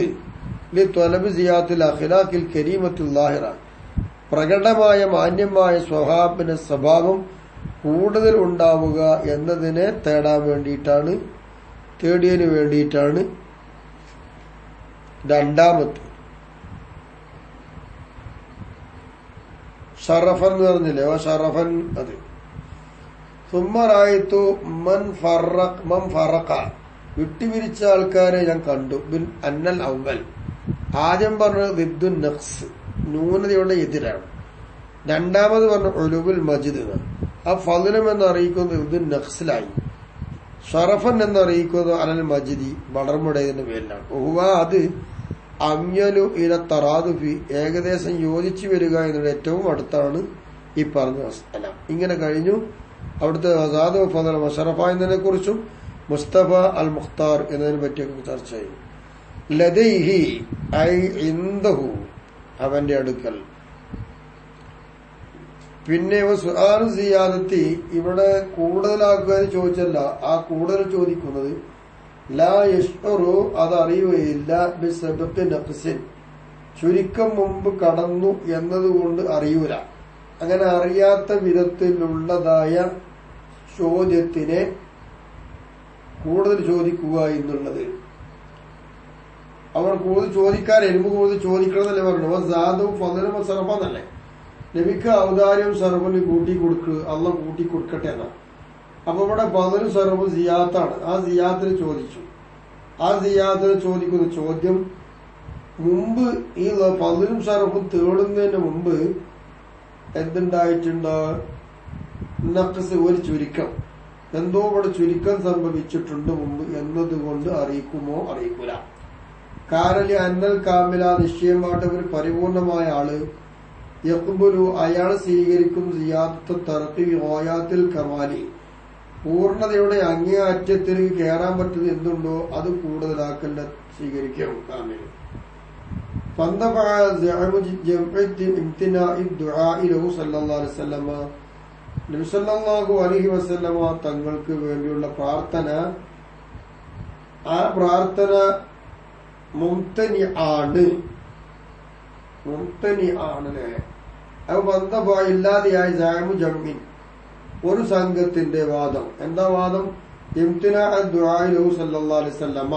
ലിത്വലബി സിയാദത്തിൽ അഖ്ലാഖിൽ കരീമത്തുൽ ലാഹിറ, പ്രകടമായ മാന്യമായ സ്വഭാവം കൂടുതൽ ഉണ്ടാവുക എന്നതിനെ തേടാൻ വേണ്ടിയിട്ടാണ്, തേടിയതിനു വേണ്ടിയിട്ടാണ് രണ്ടാമത്തെ. ഷറഫൻ എന്ന് പറഞ്ഞില്ലേ, ഷറഫൻ അത്. സുമ്മറായിത്തു മൻ ഫറഖ, വിട്ടുപിരിച്ച ആൾക്കാരെ ഞാൻ കണ്ടു. ബിൻ അന്നൽ അവൽ, ആദ്യം പറഞ്ഞത് ദിദ്ദുൻ നഖ്സ്, ന്യൂനതയുടെ എതിരാണ്. രണ്ടാമത് പറഞ്ഞ ഉലുവുൽ മജിദ്, ആ ഫദ്ലം എന്ന് അറിയിക്കുന്നത് ദിദ്ദുൻ നഖ്സിലായി. ഷറഫൻ എന്ന് അറിയിക്കുന്നത് അലൽ മജിദി, വളർമുടയതിന്റെ പേരിലാണ്. ഓഹുവ, അത് അമ്യലു ഇല തറാദുഫി, ഏകദേശം യോജിച്ചു വരിക എന്നതിന്റെ ഏറ്റവും അടുത്താണ് ഈ പറഞ്ഞ സ്ഥലം. ഇങ്ങനെ കഴിഞ്ഞു. അവിടുത്തെ അസാദ് ഫദൽ മഷറഫ എന്നതിനെ കുറിച്ചും മുസ്തഫ അൽ മുഖ്താർ എന്നതിനെ പറ്റിയൊക്കെ ചർച്ച ചെയ്യും. ലദൈഹി ഐ ഇൻദഹു, അവന്റെ അടുക്കൽ. പിന്നെ സുആലു സിയാദത്തി, ഇവിടെ കൂടുതലാക്കുക എന്ന് ചോദിച്ചല്ല, ആ കൂടുതൽ ചോദിക്കുന്നത് ലാ യശ്ഉറു, അത് അറിയുകയില്ല, ബിസബഖി നഖ്സിൻ, ചുരുക്കം മുമ്പ് കടന്നു എന്നതുകൊണ്ട് അറിയൂല. അങ്ങനെ അറിയാത്ത വിധത്തിലുള്ളതായ ചോദ്യത്തിനെ കൂടുതൽ ചോദിക്കുക എന്നുള്ളത്. അവർ കൂടുതൽ ചോദിക്കാൻ എലുമ്പ് കൂടുതൽ ചോദിക്കണമെന്നല്ലേ പറഞ്ഞു. സാധുവും ഫദലും സർഫന്നല്ലേ, നബിക്ക് ഔദാര്യം സർഫന് കൂട്ടി കൊടുക്കുക, അള്ള കൂട്ടി കൊടുക്കട്ടെ എന്നാ. അപ്പൊ ഇവിടെ ഫദലും സർഫും സിയാത്താണ്. ആ സിയാത്തിന് ചോദിച്ചു. ആ സിയാത്തിന് ചോദിക്കുന്ന ചോദ്യം മുമ്പ് ഈ ഫദലും സർഫും തേടുന്നതിന് മുമ്പ് എന്തുണ്ടായിട്ടുണ്ട്? നഖ്സ്, ഒരു ചുരുക്കം, എന്തോ ഇവിടെ ചുരുക്കം സംഭവിച്ചിട്ടുണ്ട് മുമ്പ് എന്നതുകൊണ്ട് അറിയിക്കുമോ അറിയിക്കൂല. കാരലി അന്നൽ കാമില, നിശ്ചയമായിട്ട് ഒരു പരിപൂർണമായ ആള്, യഖ്ബുലു, അയാൾ സ്വീകരിക്കും സിയാദത്ത് തർഖി ഗായാത്തിൽ കമാലി, പൂർണ്ണതയുടെ അങ്ങേയറ്റത്തിൽ കയറാൻ പറ്റുന്ന എന്തുണ്ടോ അത് കൂടുതലാക്കല്ല സ്വീകരിക്കും കാമിൽ. فانطبع زعم جمع امتناع الدعاء له صلى الله عليه وسلم. നബി സല്ലല്ലാഹു അലൈഹി വസല്ലമ തങ്ങൾക്ക് വേണ്ടിയുള്ള പ്രാർത്ഥന, ആ പ്രാർത്ഥന മുംതനി ആണ്. അത് ബന്ധ ഇല്ലാതെയായി ജഅമു ജംഇൻ, ഒരു സംഘത്തിന്റെ വാദം. എന്താ വാദം? ഇംതിനാ ദുആഇ ലഹു സല്ലല്ലാഹു അലൈഹി വസല്ലമ,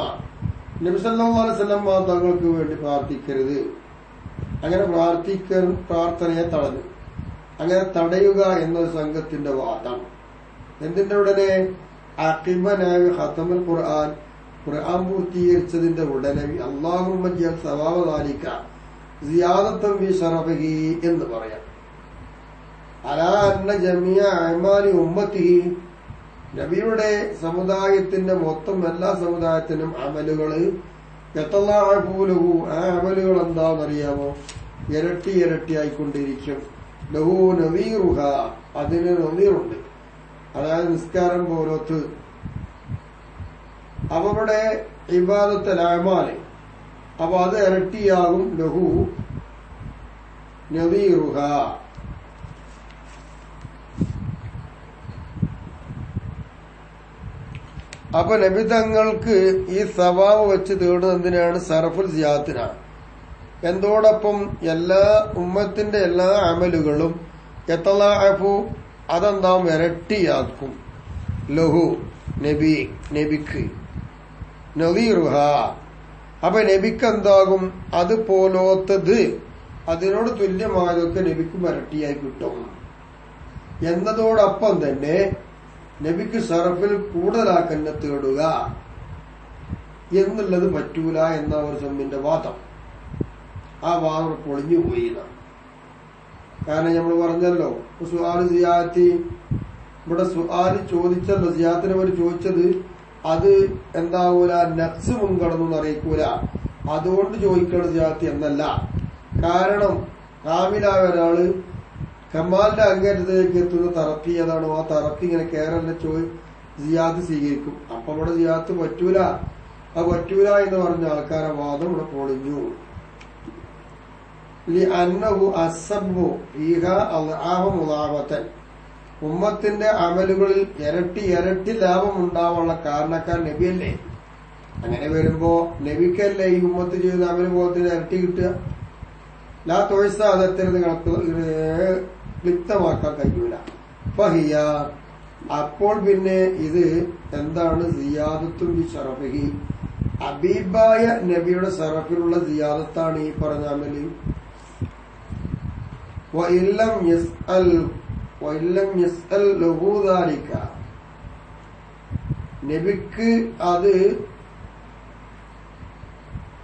നബി സല്ലല്ലാഹു അലൈഹി വസല്ലമ തങ്ങൾക്ക് വേണ്ടി പ്രാർത്ഥിക്കരുത്. അങ്ങനെ പ്രാർത്ഥനയെ തടഞ്ഞു. അങ്ങനെ തടയുക എന്നൊരു സംഘത്തിന്റെ വാദം. എന്തിന്റെ ഉടനെ? അഖിബനാവി ഖതമുൽ ഖുർആൻ, ഖുർആൻ പൂർത്തീകരിച്ചതിന്റെ ഉടനെ അല്ലാഹുമ്മ ജഅൽ സവാബ ദാലിക സിയാദത്തൻ ഫീ ശറഫിഹി എന്ന് പറയാം. അലാ അന്ന ജമിയ അഅമാലി ഉമ്മത്തിഹി, നബിയുടെ സമുദായത്തിന്റെ മൊത്തം എല്ലാ സമുദായത്തിനും അമലുകള് യതല്ലാഅഫൂലഹു, ആ അമലുകൾ എന്താണെന്നറിയാമോ? ഇരട്ടി ഇരട്ടിയായിക്കൊണ്ടിരിക്കും. ലഹു നദീറുഹ, അതിന് നദീറുണ്ട്. അതായത് നിസ്കാരം പോലത്ത് അവരുടെ ഇബാദത്തുൽ അഅമാല്, അപ്പൊ അത് ഇരട്ടിയാകും. ലഹു നദീറുഹ. അപ്പൊ നബി തങ്ങൾക്ക് ഈ സവാബ് വെച്ച് തേടുന്നത് എന്തിനാണ്? സർഫുൽ സിയാത്തിനാണ്. എന്തോടൊപ്പം എല്ലാ ഉമ്മത്തിന്റെ എല്ലാ അമലുകളും യതലാഅഫു, അതെന്താവും? ഇരട്ടിയാക്കും. ലഹു, നബിക്ക് നദീറുഹ. അപ്പൊ നബിക്ക് എന്താകും? അതുപോലത്തത്, അതിനോട് തുല്യമായതൊക്കെ നബിക്കും ഇരട്ടിയായി കിട്ടും എന്നതോടൊപ്പം തന്നെ നബിക്ക് സർഫിൽ കൂടുതലാക്കന്നെ തേടുക എന്നുള്ളത് പറ്റൂല എന്ന ഒരു സമ്മിന്റെ വാദം. ആ വാദം പൊളിഞ്ഞുപോയി എന്നാണ്. കാരണം നമ്മൾ പറഞ്ഞല്ലോ സുആല് സിയാത്തി, ഇവിടെ സുആല് ചോദിച്ചല്ലോ, സിയാത്തിനെ അവർ ചോദിച്ചത് അത് എന്താവൂല, നഖ്സ് മുൻകടന്നു എന്നറിയിക്കൂല, അതുകൊണ്ട് ചോദിക്കണം സിയാത്തി എന്നല്ല. കാരണം കാമിലായ ഒരാള് കമാലിന്റെ അങ്ങേറ്റത്തിലേക്ക് എത്തുന്ന തറക്കി ഏതാണോ ആ തറക്കി ഇങ്ങനെ കേരള സിയാത്ത് സ്വീകരിക്കും. അപ്പൊ ഇവിടെ സിയാത്ത് പറ്റൂല, അത് പറ്റൂല എന്ന് പറഞ്ഞ ആൾക്കാരെ വാദം ഇവിടെ പൊളിഞ്ഞു. ഉമ്മത്തിന്റെ അമലുകളിൽ ഇരട്ടി ഇരട്ടി ലാഭം ഉണ്ടാവാനുള്ള കാരണക്കാർ നബിയല്ലേ. അങ്ങനെ വരുമ്പോ നബിക്കല്ലേ ഈ ഉമ്മത്ത് ചെയ്യുന്ന അമല് പോലത്തിന് ഇരട്ടി കിട്ടുക? ലാ തൊഴിസ, അതെത്തരുത് കണക്ക് വ്യക്തമാക്കാൻ കഴിയൂല. ഫഹിയ, അപ്പോൾ പിന്നെ ഇത് എന്താണ്? സിയാദത്തും ബി ശറഫിഹി, ഹബീബായ നബിയുടെ ശറഫിലുള്ള സിയാദത്താണ് ഈ പറഞ്ഞ അമല്. വഇല്ലം യസ്അൽ ലഹു ദാലിക, നബിക്ക് അത്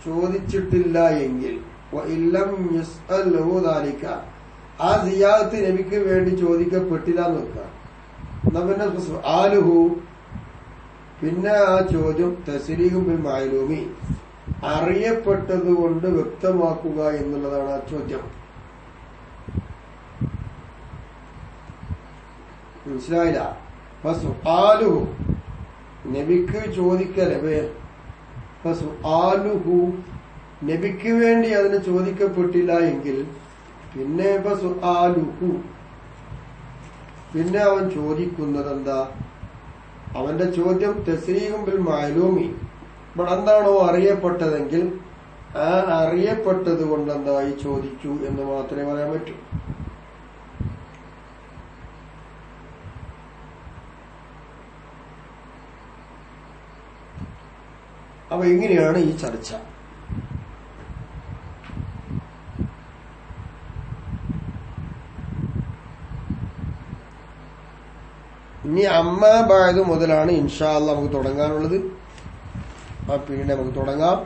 ചോദിച്ചിട്ടില്ല എങ്കിൽ, വഇല്ലം യസ്അൽ ലഹു ദാലിക, ആ സിയാദത്ത് നബിക്ക് വേണ്ടി ചോദിക്കപ്പെട്ടില്ല എന്ന് വെക്കുക. എന്നാ പിന്നെ ആലുഹു, പിന്നെ ആ ചോദ്യം തസ്രീഹും ബിൽ മഅലൂമി, അറിയപ്പെട്ടത് കൊണ്ട് വ്യക്തമാക്കുക എന്നുള്ളതാണ് ആ ചോദ്യം. മനസ്സിലായില്ല? ആലുഹു, നബിക്ക് ചോദിക്കലേ, ആലുഹു, നബിക്ക് വേണ്ടി അതിന് ചോദിക്കപ്പെട്ടില്ല എങ്കിൽ പിന്നെ ആലുഹു, പിന്നെ അവൻ ചോദിക്കുന്നത് എന്താ? അവന്റെ ചോദ്യം തസ്രീഹും ബിൽ മഅലൂമി, ഇവിടെ എന്താണോ അറിയപ്പെട്ടതെങ്കിൽ ആ അറിയപ്പെട്ടത് കൊണ്ട് എന്തായി ചോദിച്ചു എന്ന് മാത്രമേ പറയാൻ പറ്റൂ. അപ്പൊ ഇങ്ങനെയാണ് ഈ ചർച്ച. ഇനി അമ്മാ ബഅദ് മുതലാണ് ഇൻഷാ അല്ലാഹ് നമുക്ക് തുടങ്ങാനുള്ളത്. ആ പിന്നീട് നമുക്ക് തുടങ്ങാം.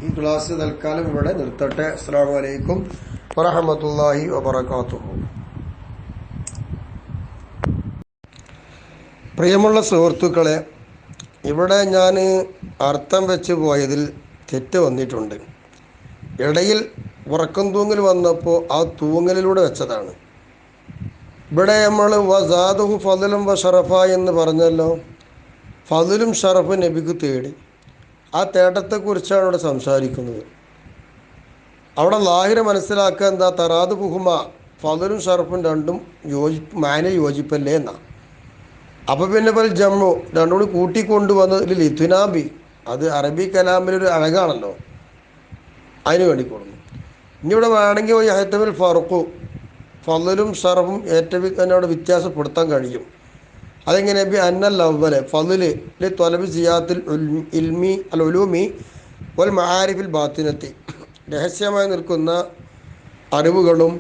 ഈ ക്ലാസ് തൽക്കാലം ഇവിടെ നിർത്തട്ടെ. അസ്സലാമു അലൈക്കും വറഹ്മത്തുള്ളാഹി വബറകാതുഹു. പ്രിയമുള്ള സുഹൃത്തുക്കളെ, ഇവിടെ ഞാൻ അർത്ഥം വെച്ച് പോയതിൽ തെറ്റ് വന്നിട്ടുണ്ട്. ഇടയിൽ ഉറക്കം തൂങ്ങൽ വന്നപ്പോൾ ആ തൂങ്ങലിലൂടെ വെച്ചതാണ്. ഇവിടെ നമ്മൾ വസാദുഹു ഫദലും വ ഷറഫ എന്ന് പറഞ്ഞല്ലോ. ഫദലും ഷറഫും നബിക്ക് തേടി, ആ തേട്ടത്തെക്കുറിച്ചാണ് ഇവിടെ സംസാരിക്കുന്നത്. അവിടെ ലാഹിര മനസ്സിലാക്കുക എന്താ, തറാദ് പുഹുമ ഫദലും ഷറഫും രണ്ടും മാന യോജിപ്പല്ലേ എന്നാ. അപ്പം പിന്നെ പല ജമ്മു രണ്ടും കൂടി കൂട്ടിക്കൊണ്ടുവന്നതിൽ ലിഥുനാബി, അത് അറബി കലാമിലൊരു അഴകാണല്ലോ, അതിന് വേണ്ടി കൊടുക്കുന്നു. ഇനി ഇവിടെ വേണമെങ്കിൽ യഹ്തമിൽ ഫർഖു, ഫദലും ഷറഫും ഏറ്റവും എന്നോട് വ്യത്യാസപ്പെടുത്താൻ കഴിയും. അതെങ്ങനെ, ബി അന്നൽ അവ്വല് ഫദല് ലി ത്വലബി സിയാത്തിൽ ഇൽമി അൽ ഉലൂമി വൽ മആരിഫിൽ ബാത്തിനത്തി, രഹസ്യമായി നിൽക്കുന്ന അറിവുകളും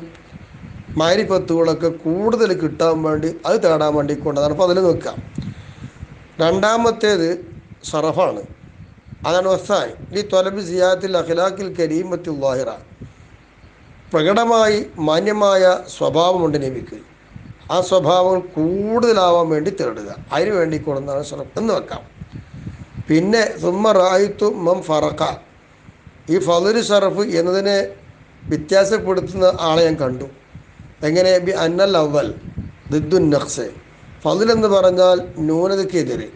മാരിഫത്തുകളൊക്കെ കൂടുതൽ കിട്ടാൻ വേണ്ടി അത് തേടാൻ വേണ്ടി കൊണ്ടതാണ് ഫദല് നോക്കുക. രണ്ടാമത്തേത് ഷറഫാണ്, അതാണ് വസാനി ലി ത്വലബി സിയാത്തിൽ അഖ്ലാഖിൽ കരീമത്തിൽ ളാഹിറ, പ്രകടമായി മാന്യമായ സ്വഭാവമുണ്ട് നബിക്ക്, ആ സ്വഭാവങ്ങൾ കൂടുതലാവാൻ വേണ്ടി തേടുക, അതിന് വേണ്ടി കൊണ്ടാണ് ഷറഫ് എന്ന് വെക്കാം. പിന്നെ സുമ്മ റായിത്തു മം ഫറഖ, ഈ ഫദല് ഷറഫ് എന്നതിനെ വ്യത്യാസപ്പെടുത്തുന്ന ആളെ ഞാൻ കണ്ടു. എങ്ങനെ, ബി അന്നൽ അവൽ ദിദ്ദുൻ നഖ്സ്, ഫദൽ എന്ന് പറഞ്ഞാൽ ന്യൂനതയ്ക്കെതിരെ,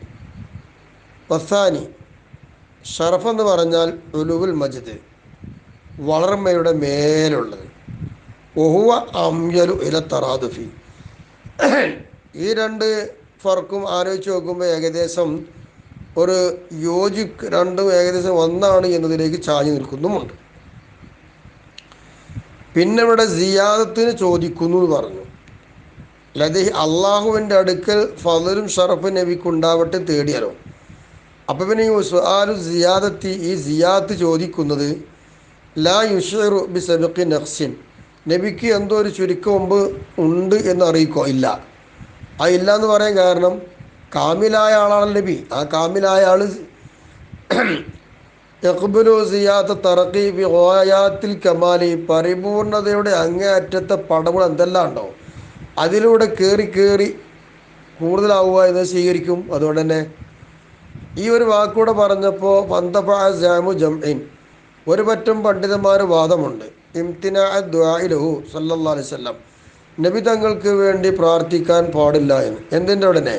വസാനി ഷറഫ് എന്ന് പറഞ്ഞാൽ ഉലുവുൽ മജ്ദ്, വളർമ്മയുടെ മേലുള്ളത്, ഒഹുവ അംയലു ഇല തറാദുഫി. ഈ രണ്ട് ഫർക്കും ആലോചിച്ച് നോക്കുമ്പോൾ ഏകദേശം ഒരു രണ്ടും ഏകദേശം ഒന്നാണ് എന്നതിലേക്ക് ചാഞ്ഞു നിൽക്കുന്നുമുണ്ട്. പിന്നെ ഇവിടെ സിയാദത്തിന് ചോദിക്കുന്നു എന്ന് പറഞ്ഞു. ലദൈഹി, അള്ളാഹുവിൻ്റെ അടുക്കൽ ഫദലും ഷറഫും നബിക്ക് ഉണ്ടാവട്ടെ തേടിയാലോ. അപ്പം പിന്നെ ഈ സുആലു സിയാദത്തി, ഈ സിയാദത്ത് ചോദിക്കുന്നത് ലാ യുഷീറു ബി സബഖി നഖ്സിൻ, നബിക്ക് എന്തോ ഒരു ചുരുക്കം മുമ്പ് ഉണ്ട് എന്ന് അറിയിക്കോ, ഇല്ല. ആ ഇല്ല എന്ന് പറയാൻ കാരണം കാമിലായ ആളാണ് നബി. ആ കാമിലായ ആൾ യഖ്ബുലു സിയാദ തറഖി ബി ഗായാത്തിൽ കമാലി, പരിപൂർണതയുടെ അങ്ങേയറ്റത്തെ പടവുകൾ എന്തെല്ലാം ഉണ്ടോ അതിലൂടെ കയറി കൂടുതലാവുക എന്ന് സ്വീകരിക്കും. അതുകൊണ്ട് തന്നെ ഈ ഒരു വാക്കൂടെ പറഞ്ഞപ്പോൾ ഫന്തഫഅ ജഅമു ജംഇൻ, ഒരു പറ്റം പണ്ഡിതന്മാർ വാദമുണ്ട്, ഇംതിനാഅ ദുആഇലഹു സല്ലല്ലാഹു അലൈഹി വസല്ലം, നബി തങ്ങൾക്ക് വേണ്ടി പ്രാർത്ഥിക്കാൻ പാടില്ല എന്ന്. എന്തിൻ്റെ ഉടനെ,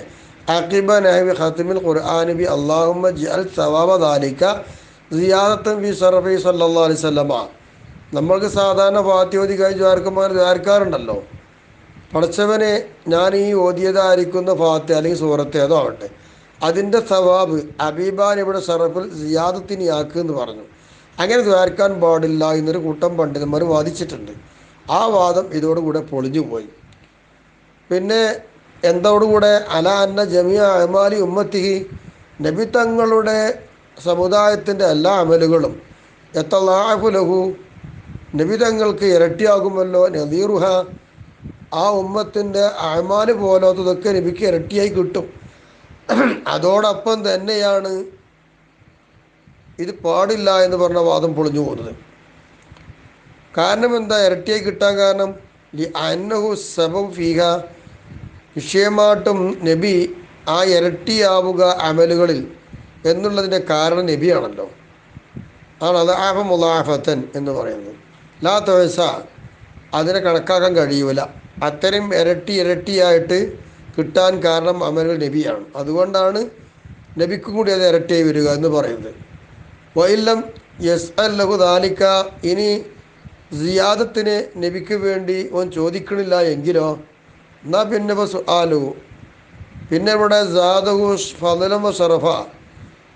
അഖിബ നഹ്വി ഖത്മിൽ ഖുർആൻ ബി അല്ലാഹുമ്മ ജഅൽ സവാബ ദാലിക സിയാദത്തൻ ബി ശറഫി സല്ലല്ലാഹു അലൈഹി വസല്ലമ. നമ്മൾക്ക് സാധാരണ ഫാത്തിഹ ഓതി കഴിഞ്ഞ് ദ്വാരക്കാറുണ്ടല്ലോ, പഠിച്ചവനെ ഞാൻ ഈ ഓതിയതായിരിക്കുന്ന ഫാത്തിഹ അല്ലെങ്കിൽ സൂറത്ത് ഏതോ ആവട്ടെ, അതിൻ്റെ സവാബ് അബീബാൻ ഇവിടെ ഷറഫുൽ സിയാദത്തിനിയാക്കുമെന്ന് പറഞ്ഞു. അങ്ങനെ ദ്വാരക്കാൻ പാടില്ല എന്നൊരു കൂട്ടം പണ്ഡിതന്മാർ വാദിച്ചിട്ടുണ്ട്. ആ വാദം ഇതോടുകൂടെ പൊളിഞ്ഞു പോയി. പിന്നെ എന്തോടുകൂടെ അല അന്ന ജമിയ അമാലി ഉമ്മത്തിഹി, നബി തങ്ങളുടെ സമുദായത്തിൻ്റെ എല്ലാ അമലുകളും എത്തലാഫു ലഹു, നബി തങ്ങൾക്ക് ഇരട്ടിയാകുമല്ലോ, നദീറുഹ, ആ ഉമ്മത്തിൻ്റെ അമാല് പോലത്തതൊക്കെ നബിക്ക് ഇരട്ടിയായി കിട്ടും. അതോടൊപ്പം തന്നെയാണ് ഇത് പാടില്ല എന്ന് പറഞ്ഞ വാദം പൊളിഞ്ഞു പോകുന്നത്. കാരണം എന്താ ഇരട്ടിയായി കിട്ടാൻ കാരണം, അന്നഹു സബബ് ഫീഹ, നിശ്ചയമായിട്ടും നബി ആ ഇരട്ടിയാവുക അമലുകളിൽ എന്നുള്ളതിൻ്റെ കാരണം നബിയാണല്ലോ. ആണ് അത് ആഫ മുലാഫത്തൻ എന്ന് പറയുന്നത്. ലാ തൊഴസ, അതിനെ കണക്കാക്കാൻ കഴിയൂല. അത്തരം ഇരട്ടിയായിട്ട് കിട്ടാൻ കാരണം അമലുകൾ നബിയാണ്. അതുകൊണ്ടാണ് നബിക്കും കൂടി അത് ഇരട്ടിയായി വരിക എന്ന് പറയുന്നത്. വഇല്ലം യസ്അൽ ലഹു ദാലിക, ഇനി സിയാദത്തിന് നബിക്ക് വേണ്ടി ഓൻ ചോദിക്കണില്ല എങ്കിലോ, എന്നാൽ പിന്നെ സുആലു, പിന്നെ ഇവിടെ സാദഹു ഫദലം ഷറഫ,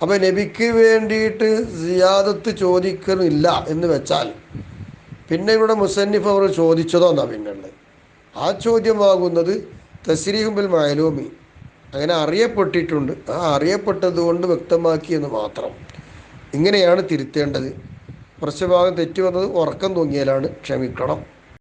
അപ്പം നബിക്ക് വേണ്ടിയിട്ട് സിയാദത്ത് ചോദിക്കുന്നില്ല എന്ന് വെച്ചാൽ പിന്നെ ഇവിടെ മുസന്നിഫ് അവർ ചോദിച്ചതോ എന്നാ പിന്നുള്ളത്. ആ ചോദ്യമാകുന്നത് തസ്രീഹും ബിൽ മഅലൂമി, അങ്ങനെ അറിയപ്പെട്ടിട്ടുണ്ട്, ആ അറിയപ്പെട്ടത് കൊണ്ട് വ്യക്തമാക്കി എന്ന് മാത്രം. ഇങ്ങനെയാണ് തിരുത്തേണ്ടത്. കുറച്ച് ഭാഗം തെറ്റു വന്നത് ഉറക്കം തൂങ്ങിയാലാണ്, ക്ഷമിക്കണം.